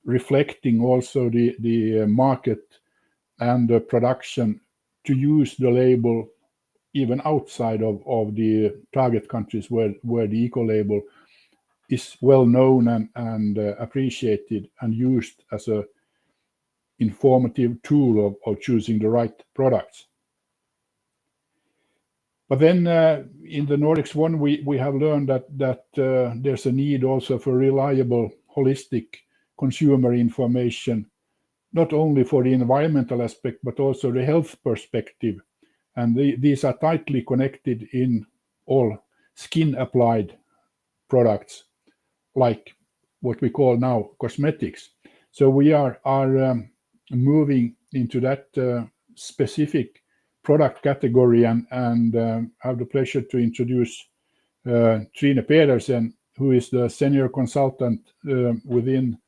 Speaker 6: reflecting also the market and the production to use the label even outside of the target countries where the eco-label is well known and appreciated and used as a informative tool of choosing the right products. But then in the Nordics One, we have learned that there's a need also for reliable, holistic consumer information, not only for the environmental aspect, but also the health perspective. And these are tightly connected in all skin-applied products, like what we call now cosmetics. So we are moving into that specific product category and have the pleasure to introduce Trine Pedersen, who is the senior consultant within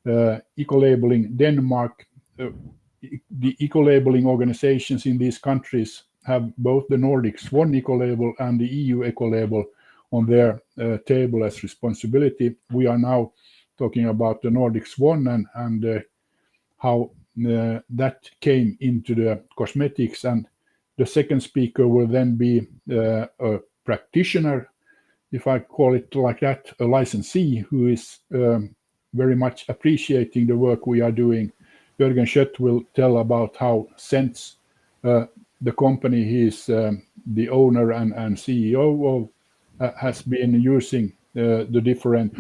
Speaker 6: Ecolabelling Denmark. The eco-labeling organizations in these countries have both the Nordic Swan eco-label and the EU eco-label on their table as responsibility. We are now talking about the Nordic Swan and how that came into the cosmetics. And the second speaker will then be a practitioner, if I call it like that, a licensee who is very much appreciating the work we are doing. Jörgen Schött will tell about how Scents, the company he is the owner and CEO of, has been using the different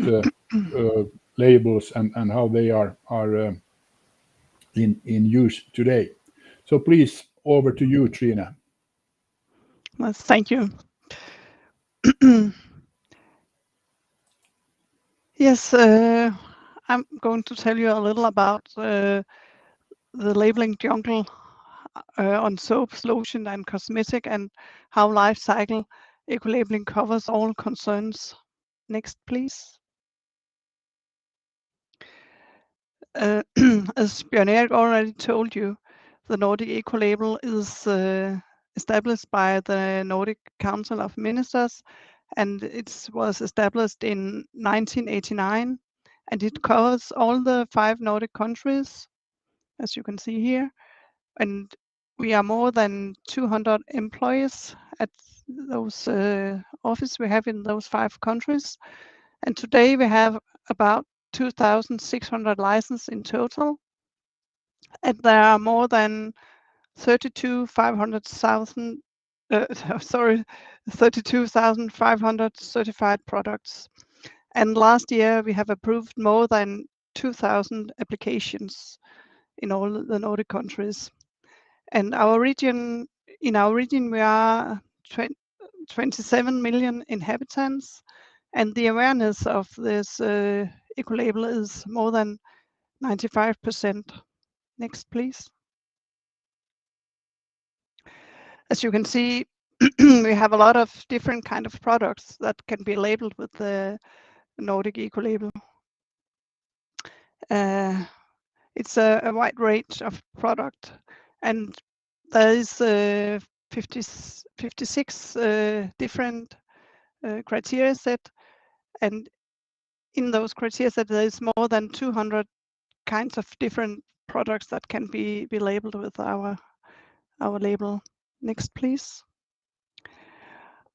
Speaker 6: labels and how they are in use today. So please, over to you, Trine.
Speaker 7: Well, thank you. Yes, I'm going to tell you a little about the labeling jungle on soaps, lotion, and cosmetic, and how life cycle eco-labeling covers all concerns. Next, please. As Bjørn Erik already told you, the Nordic Ecolabel is established by the Nordic Council of Ministers, and it was established in 1989, and it covers all the 5 Nordic countries, as you can see here. And we are more than 200 employees at those offices we have in those 5 countries. And today we have about 2,600 licenses in total. And there are more than 32,500 certified products. And last year we have approved more than 2,000 applications in all the Nordic countries. And in our region we are 27 million inhabitants, and the awareness of this eco-label is more than 95%. Next, please. As you can see, we have a lot of different kind of products that can be labeled with the Nordic Ecolabel. It's a wide range of product, and there is 56 different criteria set, and in those criteria set there is more than 200 kinds of different products that can be labeled with our label. Next, please.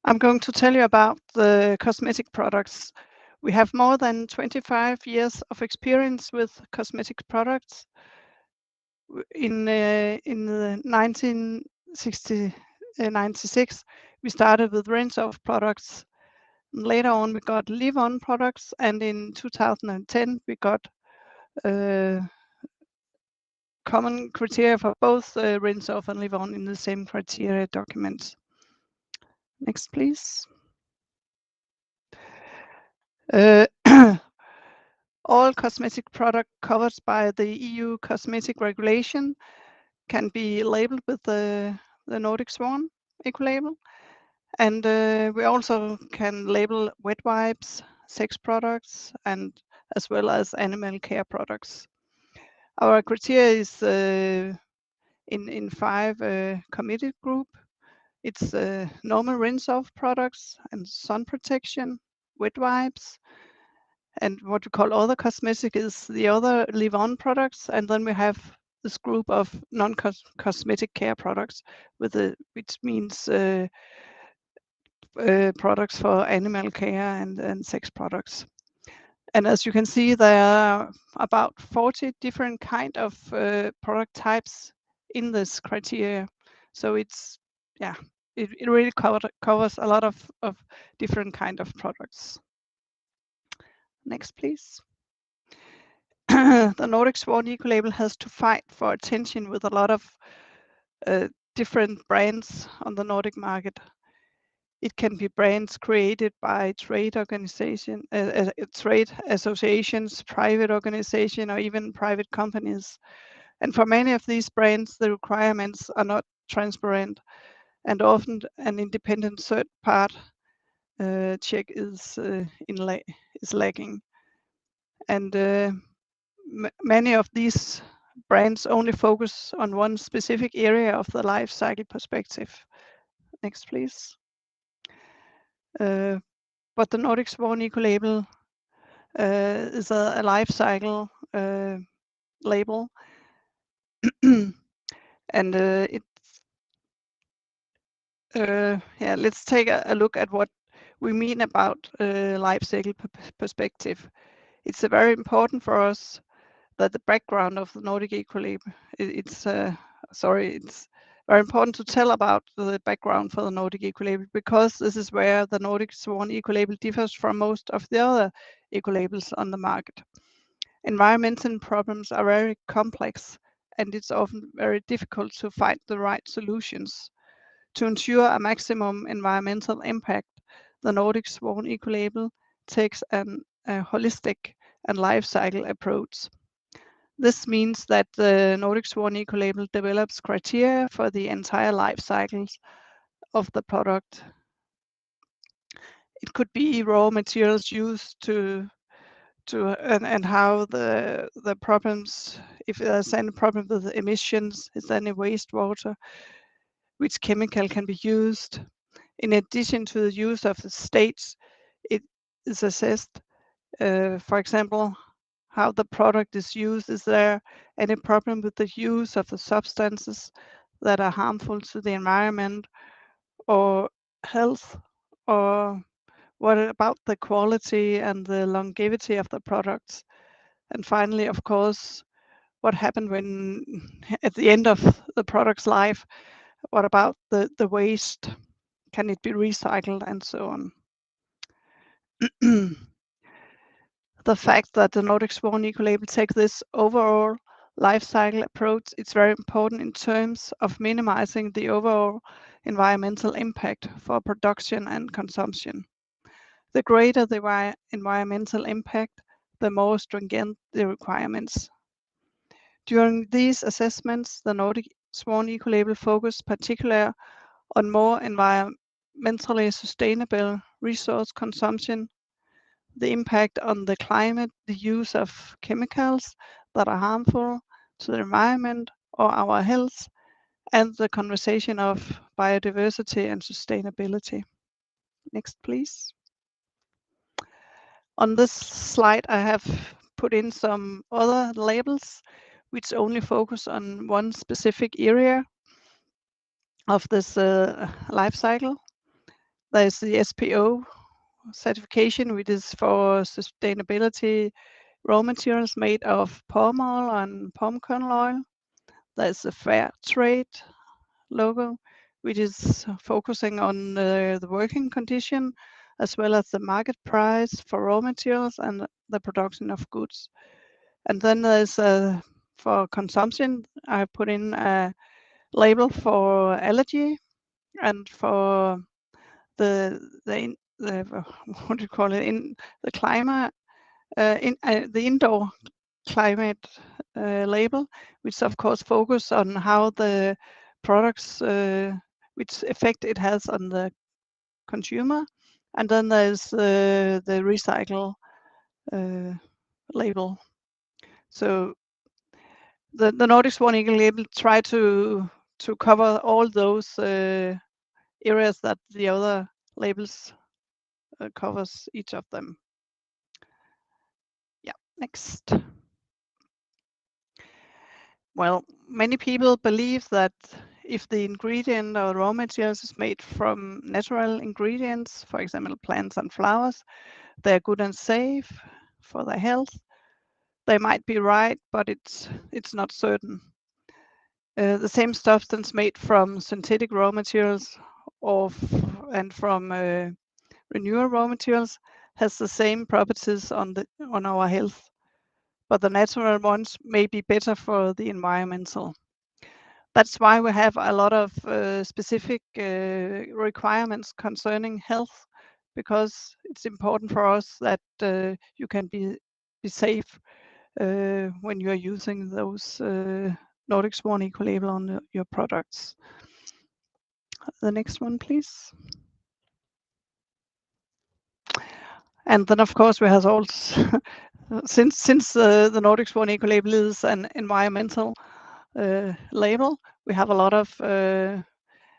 Speaker 7: I'm going to tell you about the cosmetic products. We have more than 25 years of experience with cosmetic products. In 1996, we started with rinse-off products. Later on, we got leave-on products, and in 2010, we got common criteria for both rinse-off and leave-on in the same criteria documents. Next, please. All cosmetic product covered by the EU cosmetic regulation can be labeled with the Nordic Swan eco-label. And we also can label wet wipes, sex products, and as well as animal care products. Our criteria is in 5 committed group. It's normal rinse-off products and sun protection, wet wipes, and what we call other cosmetic is the other leave-on products. And then we have this group of non-cosmetic care products, which means products for animal care and sex products. And as you can see, there are about 40 different kind of product types in this criteria. So it's, yeah, it really covers a lot of different kind of products. Next, please. The Nordic Swan eco-label has to fight for attention with a lot of different brands on the Nordic market. It can be brands created by trade associations, private organizations, or even private companies. And for many of these brands, the requirements are not transparent, and often an independent third part check is lacking. And many of these brands only focus on one specific area of the life cycle perspective. Next, please. But the Nordic Swan Ecolabel is a life cycle label, and let's take a look at what we mean about life cycle perspective. It's very important for us that the background of the Nordic Ecolabel, it's very important to tell about the background for the Nordic Ecolabel, because this is where the Nordic Swan Ecolabel differs from most of the other ecolabels on the market. Environmental problems are very complex, and it's often very difficult to find the right solutions. To ensure a maximum environmental impact, the Nordic Swan Ecolabel takes a holistic and life cycle approach. This means that the Nordic Swan Ecolabel develops criteria for the entire life cycles of the product. It could be raw materials used and how the problems, if there's any problem with the emissions, is there any wastewater, which chemical can be used. In addition to the use of the states, it is assessed, for example, how the product is used. Is there any problem with the use of the substances that are harmful to the environment or health? Or what about the quality and the longevity of the products? And finally, of course, what happened when at the end of the product's life? What about the waste? Can it be recycled and so on? The fact that the Nordic Swan Ecolabel take this overall life cycle approach, it's very important in terms of minimizing the overall environmental impact for production and consumption. The greater the environmental impact, the more stringent the requirements. During these assessments, the Nordic Swan Ecolabel focused particularly on more environmentally sustainable resource consumption, the impact on the climate, the use of chemicals that are harmful to the environment or our health, and the conversation of biodiversity and sustainability. Next, please. On this slide, I have put in some other labels which only focus on one specific area of this life cycle. There's the SPO certification, which is for sustainability raw materials made of palm oil and palm kernel oil. There's the fair trade logo, which is focusing on the working condition as well as the market price for raw materials and the production of goods. And then there's for consumption, I put in a label for allergy and for the what do you call it, in the climate, the indoor climate label, which of course focus on how the products, which effect it has on the consumer. And then there's the recycle label. So the Nordic Swan Ecolabel try to cover all those areas that the other labels covers each of them. Yeah, next. Well, many people believe that if the ingredient or raw materials is made from natural ingredients, for example, plants and flowers, they're good and safe for their health. They might be right, but it's not certain. The same substance made from synthetic raw materials and from renewable raw materials has the same properties on our health, but the natural ones may be better for the environmental. That's why we have a lot of specific requirements concerning health, because it's important for us that you can be safe when you are using those Nordic Swan Ecolabel on your products. The next one, please. And then, of course, we have also, since the Nordic Swan Ecolabel is an environmental label, we have a lot of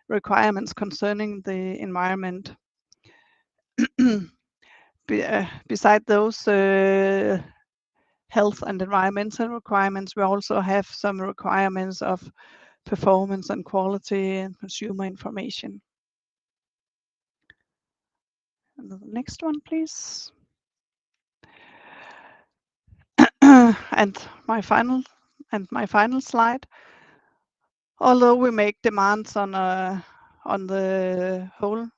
Speaker 7: requirements concerning the environment. Beside those health and environmental requirements, we also have some requirements of performance and quality and consumer information. And the next one, please. and my final slide. Although we make demands on the whole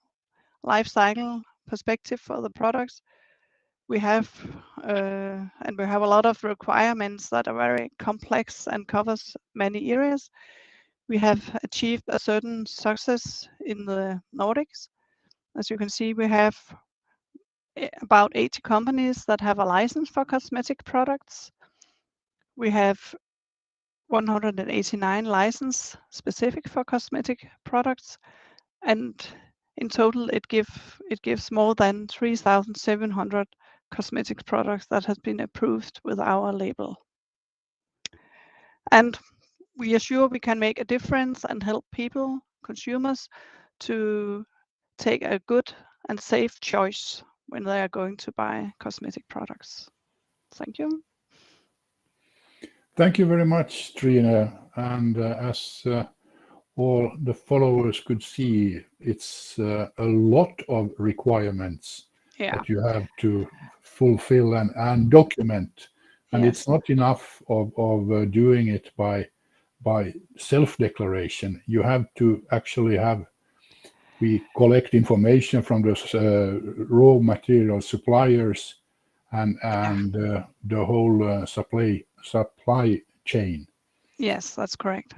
Speaker 7: life cycle perspective for the products, we have a lot of requirements that are very complex and covers many areas. We have achieved a certain success in the Nordics. As you can see, we have about 80 companies that have a license for cosmetic products. We have 189 licenses specific for cosmetic products, and in total it gives more than 3,700 cosmetic products that has been approved with our label. And we are sure we can make a difference and help people, consumers, to take a good and safe choice when they are going to buy cosmetic products. Thank you.
Speaker 6: Thank you very much, Trine. And as all the followers could see, it's a lot of requirements that you have to fulfill and document. And it's not enough of doing it by self-declaration. You have to actually we collect information from those raw material suppliers and the whole supply chain.
Speaker 7: Yes, that's correct.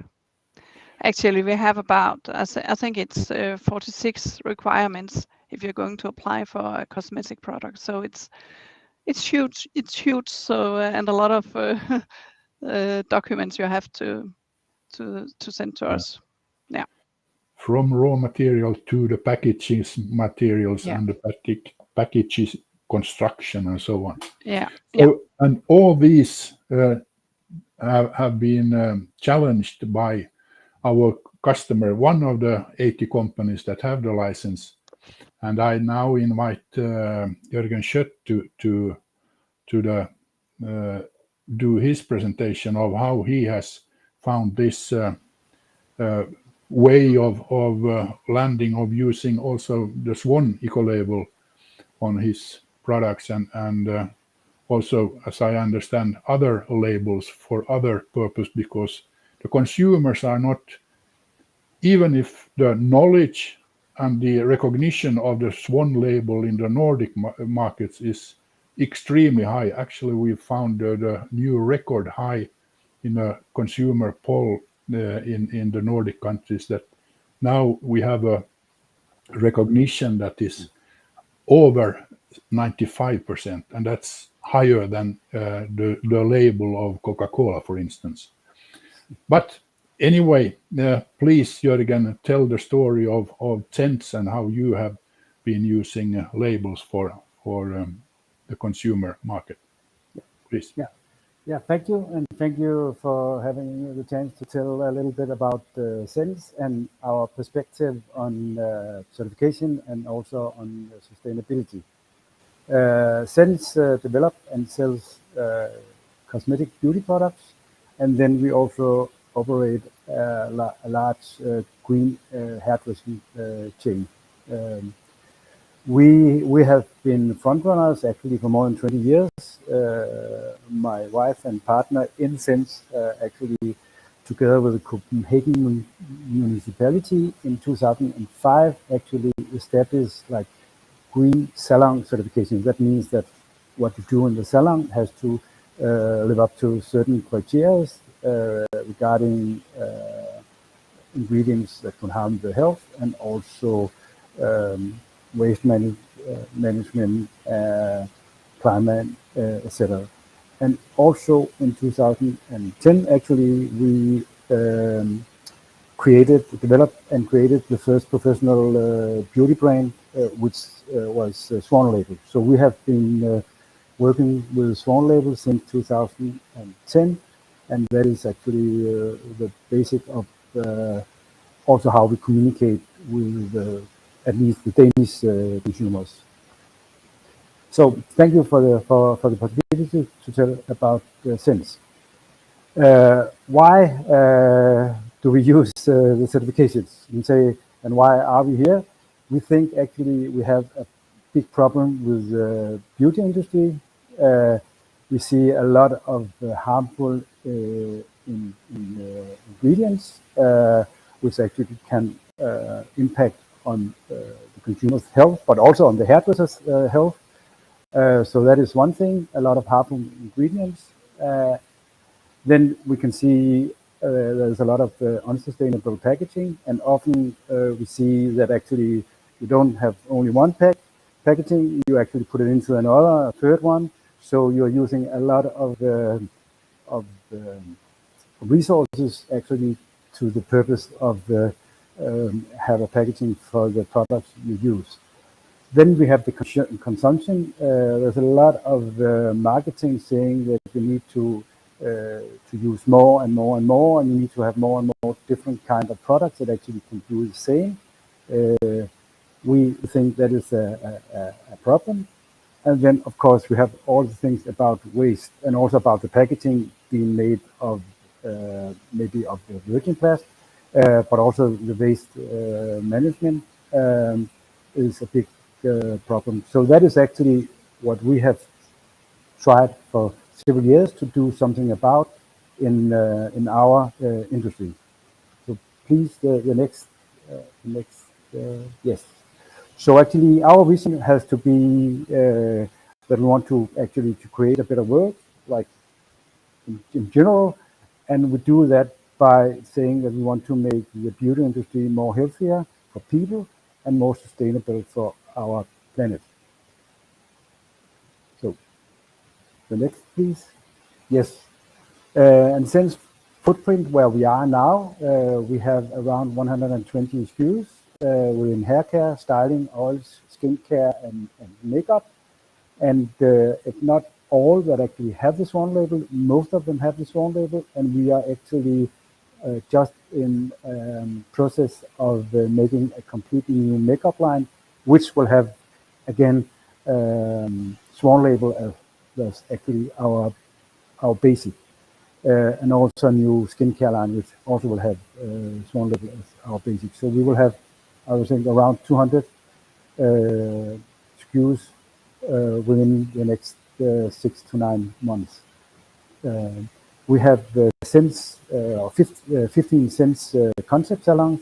Speaker 7: Actually, we have about, I think it's 46 requirements if you're going to apply for a cosmetic product. So it's huge. It's huge. So and a lot of documents you have to send to us. Yeah.
Speaker 6: From raw material to the packaging materials and the packages construction and so on.
Speaker 7: Yeah.
Speaker 6: So, and all these have been challenged by our customer, one of the 80 companies that have the license. And I now invite Jörgen Schött to do his presentation of how he has found this way of landing, of using also the Swan Ecolabel on his products and also, as I understand, other labels for other purpose, because the consumers are not, even if the knowledge and the recognition of the Swan label in the Nordic markets is extremely high. Actually, we found the new record high in a consumer poll in the Nordic countries, that now we have a recognition that is over 95%, and that's higher than the label of Coca-Cola, for instance. But anyway, please, Jörgen, tell the story of scents and how you have been using labels for the consumer market. Please.
Speaker 8: Yeah, thank you, and thank you for having the chance to tell a little bit about scents and our perspective on certification and also on sustainability. Scents develop and sells cosmetic beauty products, and then we also operate a large green hairdressing chain. We have been frontrunners actually for more than 20 years. My wife and partner in Scents actually, together with the Copenhagen municipality in 2005, actually established like green salon certification. That means that what you do in the salon has to live up to certain criteria regarding ingredients that can harm the health, and also waste management, climate, etc. And also in 2010, actually, we developed and created the first professional beauty brand, which was Swan Label. So we have been working with Swan Label since 2010, and that is actually the basic of also how we communicate with at least the Danish consumers. So thank you for the possibility to tell about Sense. Why do we use the certifications and why are we here? We think actually we have a big problem with the beauty industry. We see a lot of harmful ingredients, which actually can impact on the consumer's health, but also on the hairdresser's health. So that is one thing, a lot of harmful ingredients. Then we can see there's a lot of unsustainable packaging, and often we see that actually you don't have only one packaging, you actually put it into another, a third one. So you're using a lot of resources actually to the purpose of have a packaging for the products you use. Then we have the consumption. There's a lot of marketing saying that you need to use more and more and more, and you need to have more and more different kind of products that actually can do the same. We think that is a problem. And then, of course, we have all the things about waste and also about the packaging being made of maybe of the virgin plastic, but also the waste management is a big problem. So that is actually what we have tried for several years to do something about in our industry. So please, the next, yes. So actually, our vision has to be that we want to actually to create a better world, like in general, and we do that by saying that we want to make the beauty industry more healthier for people and more sustainable for our planet. So the next, please. Yes, and since footprint where we are now, we have around 120 SKUs within hair care, styling, oils, skincare, and makeup. And if not all that actually have the Swan label, most of them have the Swan label, and we are actually just in process of making a completely new makeup line, which will have again Swan label as actually our basic, and also a new skincare line, which also will have Swan label as our basic. So we will have, I would think, around 200 SKUs within the next 6 to 9 months. We have since 15 Sense concept salons,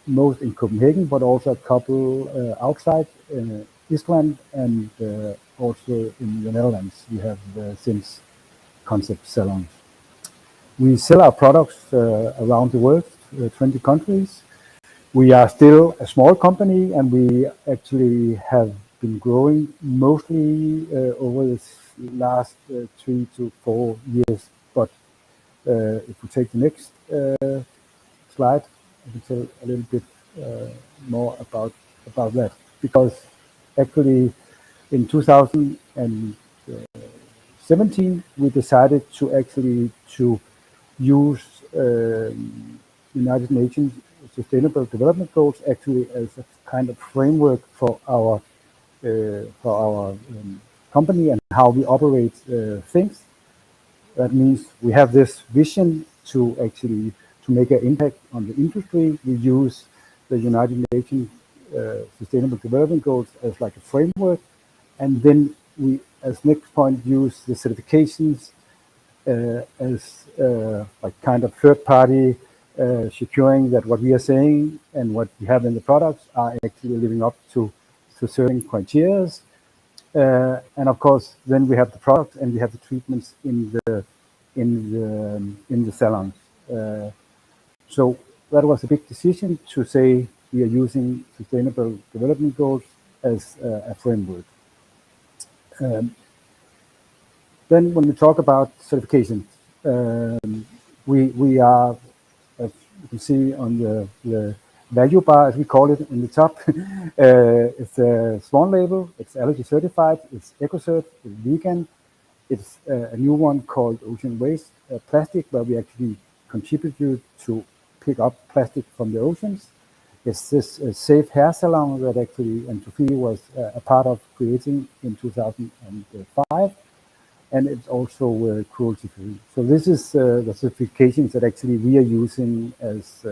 Speaker 8: most in Copenhagen, but also a couple outside Iceland and also in the Netherlands. We have Sense concept salons. We sell our products around the world, 20 countries. We are still a small company, and we actually have been growing mostly over the last 3 to 4 years. But if we take the next slide, I can tell a little bit more about that. Because actually in 2017, we decided to actually use United Nations Sustainable Development Goals actually as a kind of framework for our company and how we operate things. That means we have this vision to actually make an impact on the industry. We use the United Nations Sustainable Development Goals as like a framework, and then we, as next point, use the certifications as like kind of third party securing that what we are saying and what we have in the products are actually living up to certain criteria. And of course, then we have the product and we have the treatments in the salons. So that was a big decision to say we are using Sustainable Development Goals as a framework. Then when we talk about certification, we are, as you can see on the value bar, as we call it, in the top. It's a Swan label. It's allergy certified. It's EcoCert. It's vegan. It's a new one called Ocean Waste Plastic, where we actually contributed to pick up plastic from the oceans. It's this safe hair salon that actually Anne-Sophie was a part of creating in 2005. And it's also cruelty-free. So this is the certifications that actually we are using as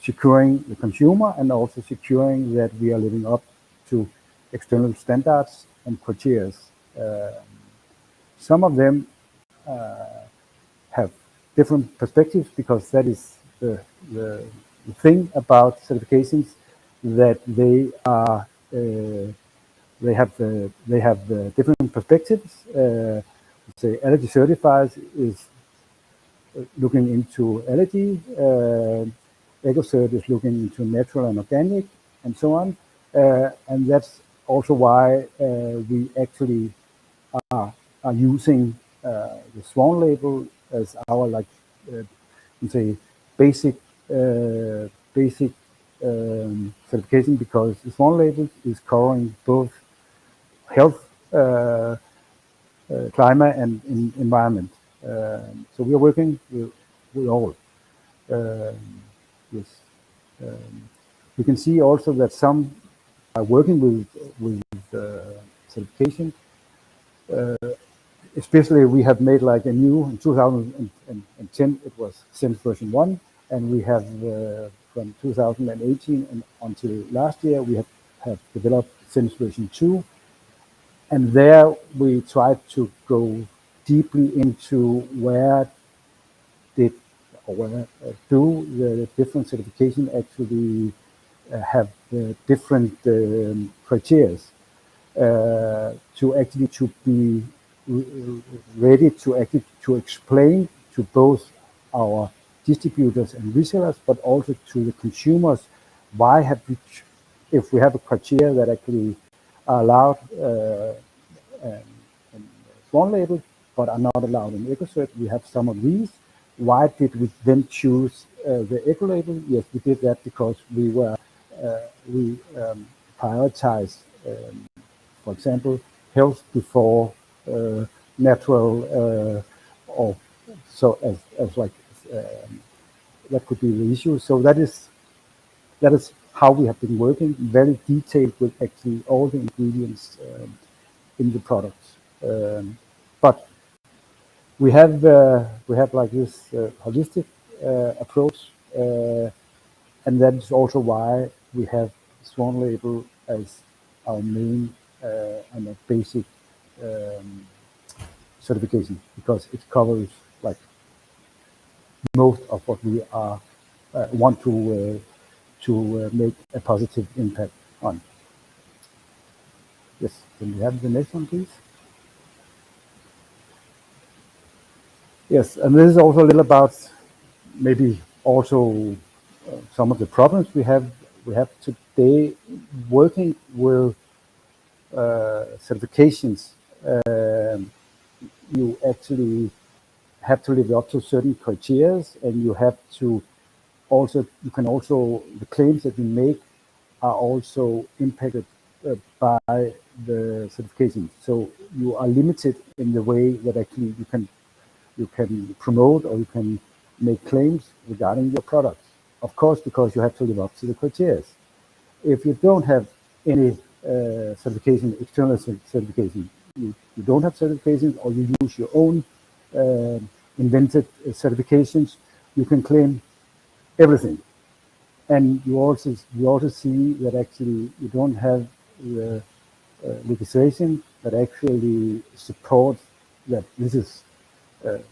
Speaker 8: securing the consumer and also securing that we are living up to external standards and criteria. Some of them have different perspectives, because that is the thing about certifications, that they are they have different perspectives. Say allergy certified is looking into allergy. EcoCert is looking into natural and organic, and so on. And that's also why we actually are using the Swan label as our say basic certification, because the Swan label is covering both health, climate, and environment. So we are working with all. Yes. You can see also that some are working with certification. Especially, we have made like a new, in 2010 it was SIMS version 1, and we have from 2018 and until last year we have developed SIMS version 2. And there we tried to go deeply into where do the different certification actually have different criteria to be ready to explain to both our distributors and resellers, but also to the consumers, why have we, if we have a criteria that actually are allowed in Swan label, but are not allowed in EcoCert. We have some of these. Why did we then choose the Eco label? Yes, we did that because we prioritized, for example, health before natural, or so as like that could be the issue. So that is how we have been working, very detailed with actually all the ingredients in the products. But we have like this holistic approach, and that is also why we have Swan label as our main and a basic certification, because it covers like most of what we are want to make a positive impact on. Yes, can we have the next one, please? Yes, and this is also a little about maybe also some of the problems we have today working with certifications. You actually have to live up to certain criteria, and you have to also, the claims that you make are also impacted by the certification. So you are limited in the way that actually you can promote or you can make claims regarding your products. Of course, because you have to live up to the criteria. If you don't have any certification, external certification, you don't have certifications, or you use your own invented certifications, you can claim everything. And you also see that actually you don't have the legislation that actually supports that this is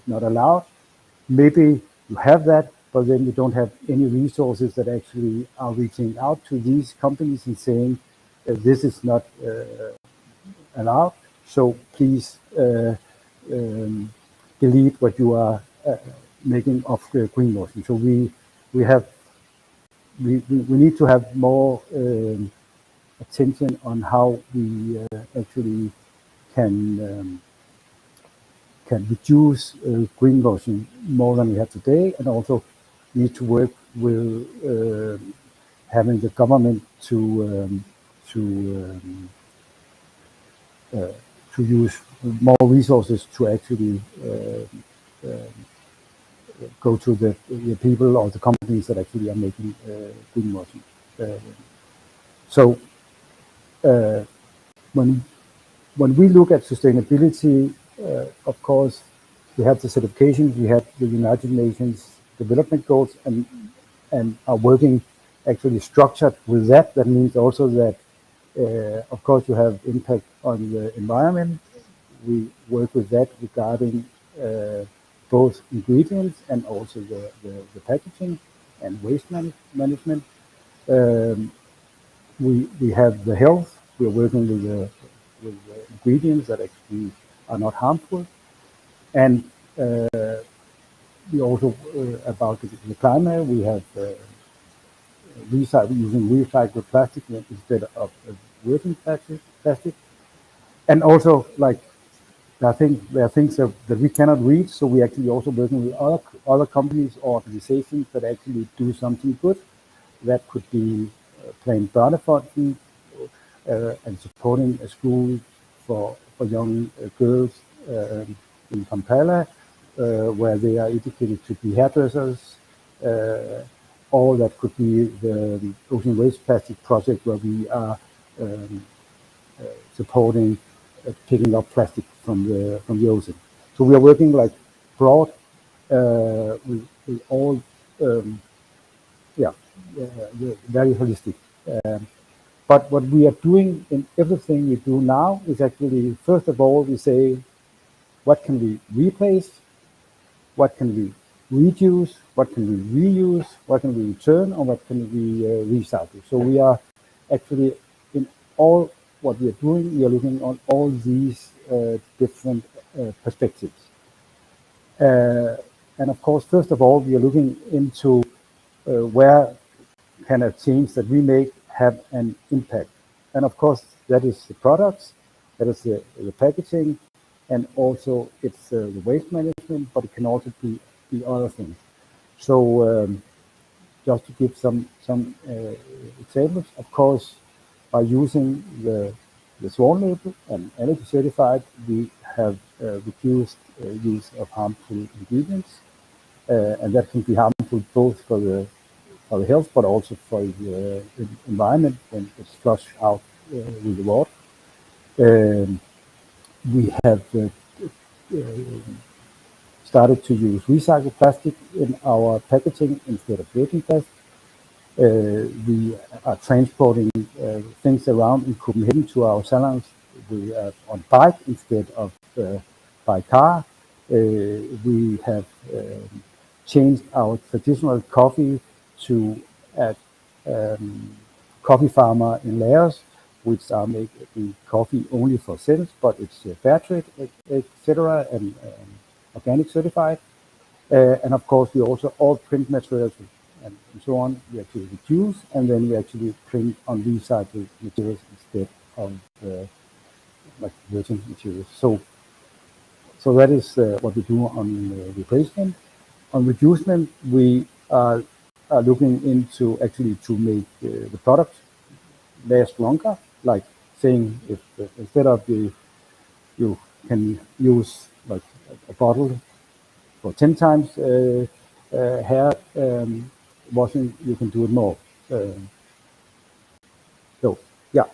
Speaker 8: not allowed. Maybe you have that, but then you don't have any resources that actually are reaching out to these companies and saying this is not allowed. So please delete what you are making of greenwashing. So we need to have more attention on how we actually can reduce greenwashing more than we have today, and also need to work with having the government to use more resources to actually go to the people or the companies that actually are making greenwashing. So when we look at sustainability, of course, we have the certifications, we have the United Nations development goals, and are working actually structured with that. That means also that, of course, you have impact on the environment. We work with that regarding both ingredients and also the packaging and waste management. We have the health. We're working with the ingredients that actually are not harmful, and we also about the climate. We have using recycled plastic instead of virgin plastic, and also like I think there are things that we cannot reach. So we actually also working with other companies or organizations that actually do something good. That could be playing Børnefonden and supporting a school for young girls in Kampala, where they are educated to be hairdressers. Or that could be the Ocean Waste Plastic Project, where we are supporting picking up plastic from the ocean. So we are working like broad with all, very holistic. But what we are doing in everything we do now is actually, first of all, we say, what can we replace? What can we reduce? What can we reuse? What can we return? Or what can we recycle? So we are actually in all what we are doing, we are looking on all these different perspectives. And of course, first of all, we are looking into where can a change that we make have an impact. And of course, that is the products, that is the packaging, and also it's the waste management, but it can also be other things. So just to give some examples, of course, by using the Swan label and energy certified, we have reduced use of harmful ingredients, and that can be harmful both for the health, but also for the environment when it's flushed out with the water. We have started to use recycled plastic in our packaging instead of virgin plastic. We are transporting things around in Copenhagen to our salons. We are on bike instead of by car. We have changed our traditional coffee to a coffee farmer in Laos, which are making coffee only for sales, but it's fair trade, etc., and organic certified. And of course, we also all print materials and so on. We actually reduce, and then we actually print on recycled materials instead of like virgin materials. So that is what we do on replacement. On reducement, we are looking into actually to make the product last longer. Like saying, if instead of you can use like a bottle for 10 times hair washing, you can do it more. So yeah.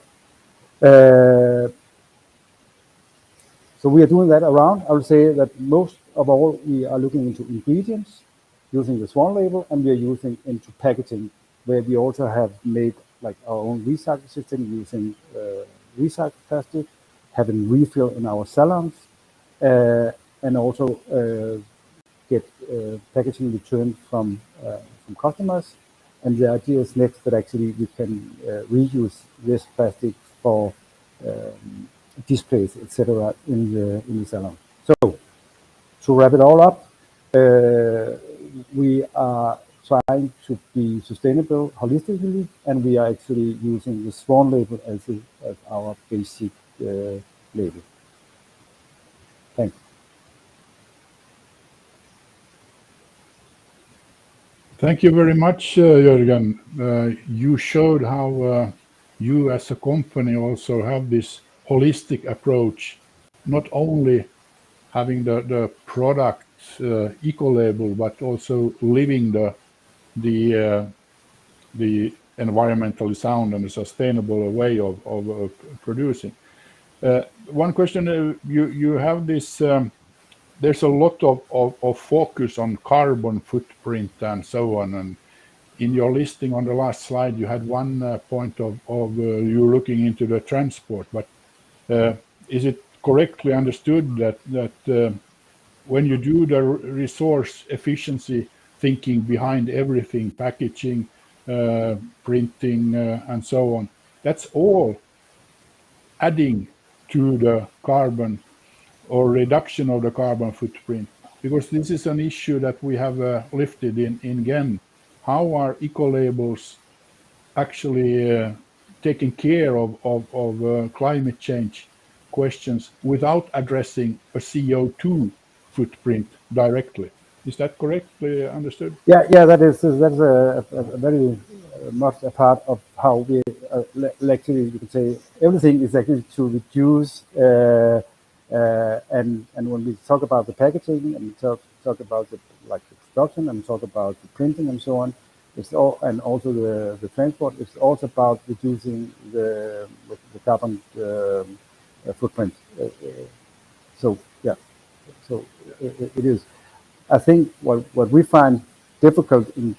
Speaker 8: So we are doing that around. I would say that most of all we are looking into ingredients using the Swan label, and we are using into packaging, where we also have made like our own recycle system using recycled plastic, having refill in our salons, and also get packaging returned from customers. And the idea is next that actually we can reuse this plastic for displays, etc., in the salon. So to wrap it all up, we are trying to be sustainable holistically, and we are actually using the Swan label as our basic label. Thanks.
Speaker 6: Thank you very much, Jörgen. You showed how you as a company also have this holistic approach, not only having the product eco-label, but also living the environmentally sound and sustainable way of producing. One question, you have this, there's a lot of focus on carbon footprint and so on. And in your listing on the last slide, you had one point of you looking into the transport, but is it correctly understood that when you do the resource efficiency thinking behind everything, packaging, printing, and so on, that's all adding to the carbon or reduction of the carbon footprint? Because this is an issue that we have lifted in Gen. How are eco-labels actually taking care of climate change questions without addressing a CO2 footprint directly? Is that correctly understood?
Speaker 8: Yeah, that's a very much a part of how we actually, you could say, everything is actually to reduce. And when we talk about the packaging and talk about the production and talk about the printing and so on, it's all, and also the transport. It's also about reducing the carbon footprint. So yeah, so it is. I think what we find difficult in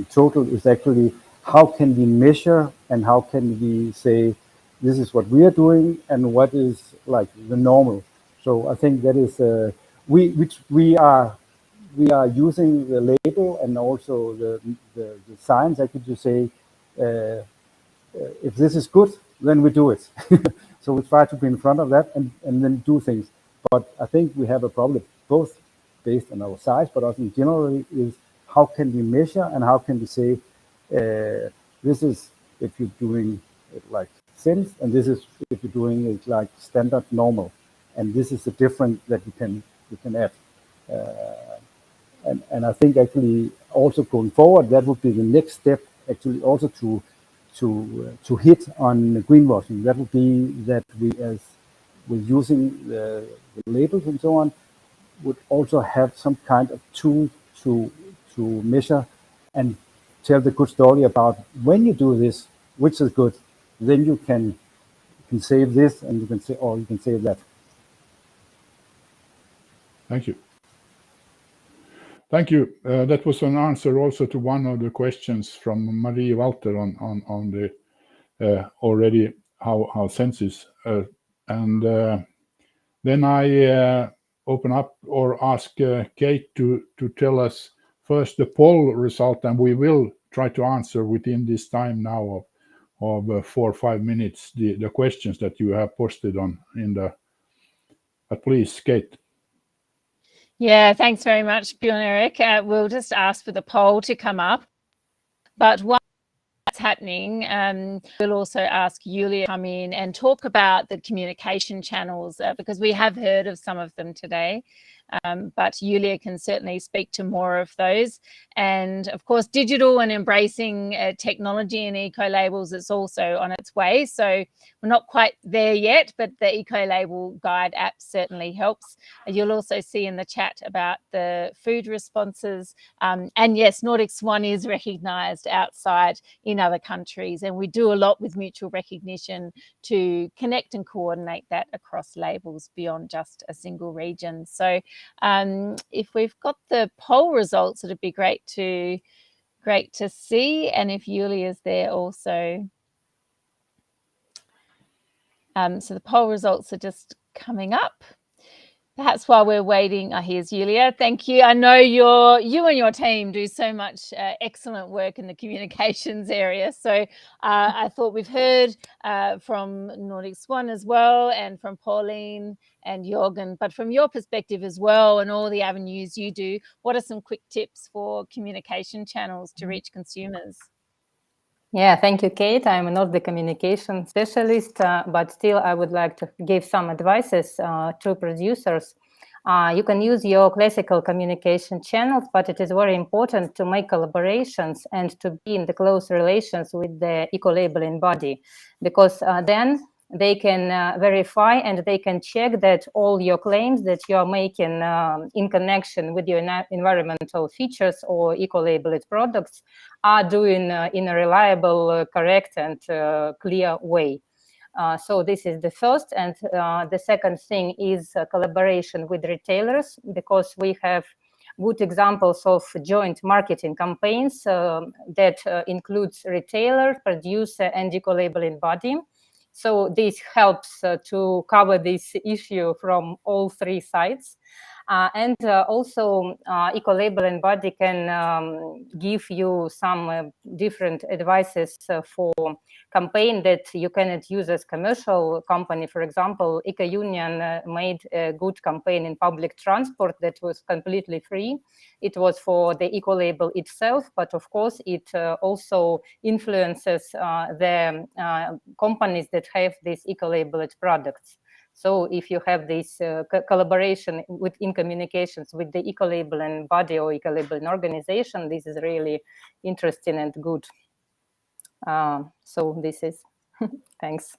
Speaker 8: total is actually how can we measure and how can we say this is what we are doing and what is like the normal. So I think that is we are using the label and also the science. I could just say if this is good, then we do it. So we try to be in front of that and then do things. But I think we have a problem both based on our size, but also in general is how can we measure and how can we say this is if you're doing it like thin, and this is if you're doing it like standard normal, and this is the difference that you can add. And I think actually also going forward, that would be the next step actually also to hit on greenwashing. That would be that we, as we're using the labels and so on, would also have some kind of tool to measure and tell the good story about when you do this, which is good, then you can save this and you can say, or you can save that.
Speaker 6: Thank you. Thank you. That was an answer also to one of the questions from Marie Walter on the already how census. And then I open up or ask Kate to tell us first the poll result, and we will try to answer within this time now of 4 or 5 minutes the questions that you have posted on in the. But please, Kate.
Speaker 2: Yeah, thanks very much, Bjorn Erik. We'll just ask for the poll to come up. But while that's happening, we'll also ask Julia to come in and talk about the communication channels because we have heard of some of them today. But Julia can certainly speak to more of those. And of course, digital and embracing technology and eco-labels, it's also on its way. So we're not quite there yet, but the eco-label guide app certainly helps. You'll also see in the chat about the food responses. And yes, Nordic Swan is recognised outside in other countries. And we do a lot with mutual recognition to connect and coordinate that across labels beyond just a single region. So if we've got the poll results, it'd be great to see, and if Julia's there also. So the poll results are just coming up. Perhaps while we're waiting, here's Julia. Thank you. I know you and your team do so much excellent work in the communications area. So I thought we've heard from Nordic Swan as well, and from Pauline and Jørgen, but from your perspective as well, and all the avenues you do, what are some quick tips for communication channels to reach consumers?
Speaker 3: Yeah, thank you, Kate. I'm not the communication specialist, but still I would like to give some advices to producers. You can use your classical communication channels, but it is very important to make collaborations and to be in the close relations with the eco-labeling body, because then they can verify and they can check that all your claims that you are making in connection with your environmental features or eco-labeled products are doing in a reliable, correct, and clear way. So this is the first. And the second thing is collaboration with retailers, because we have good examples of joint marketing campaigns that includes retailer, producer, and eco-labeling body. So this helps to cover this issue from all three sides. And also eco-labeling body can give you some different advices for campaign that you cannot use as commercial company. For example, Eco Union made a good campaign in public transport that was completely free. It was for the eco-label itself, but of course it also influences the companies that have these eco-labeled products. So if you have this collaboration in communications with the eco-labeling body or eco-labeling organization, this is really interesting and good. So this is, thanks.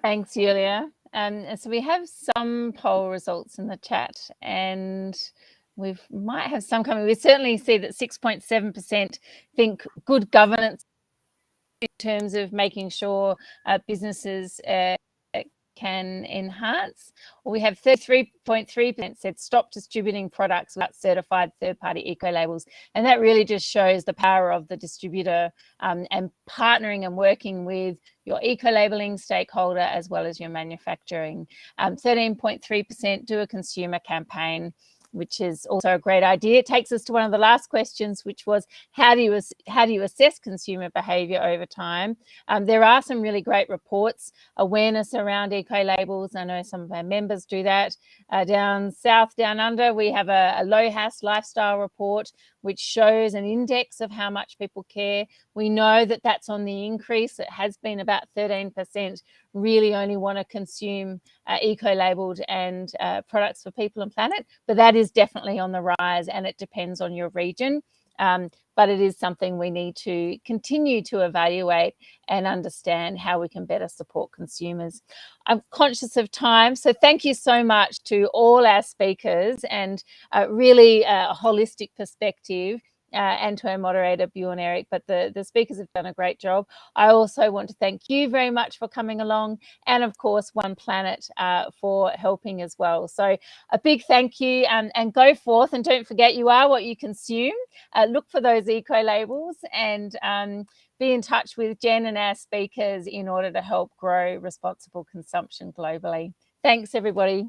Speaker 2: Thanks, Julia. So we have some poll results in the chat, and we might have some coming. We certainly see that 6.7% think good governance in terms of making sure businesses can enhance. We have 33.3% said stop distributing products without certified third-party eco-labels. And that really just shows the power of the distributor and partnering and working with your eco-labeling stakeholder as well as your manufacturing. 13.3% do a consumer campaign, which is also a great idea. It takes us to one of the last questions, which was how do you assess consumer behaviour over time? There are some really great reports, awareness around eco-labels. I know some of our members do that. Down south, down under, we have a LOHAS lifestyle report, which shows an index of how much people care. We know that that's on the increase. It has been about 13% really only want to consume eco-labeled and products for people and planet, but that is definitely on the rise, and it depends on your region. But it is something we need to continue to evaluate and understand how we can better support consumers. I'm conscious of time, so thank you so much to all our speakers, and really a holistic perspective, and to our moderator, Bjorn Erik, but the speakers have done a great job. I also want to thank you very much for coming along, and of course, One Planet for helping as well. So a big thank you, and go forth, and don't forget you are what you consume. Look for those eco-labels, and be in touch with Jen and our speakers in order to help grow responsible consumption globally. Thanks, everybody.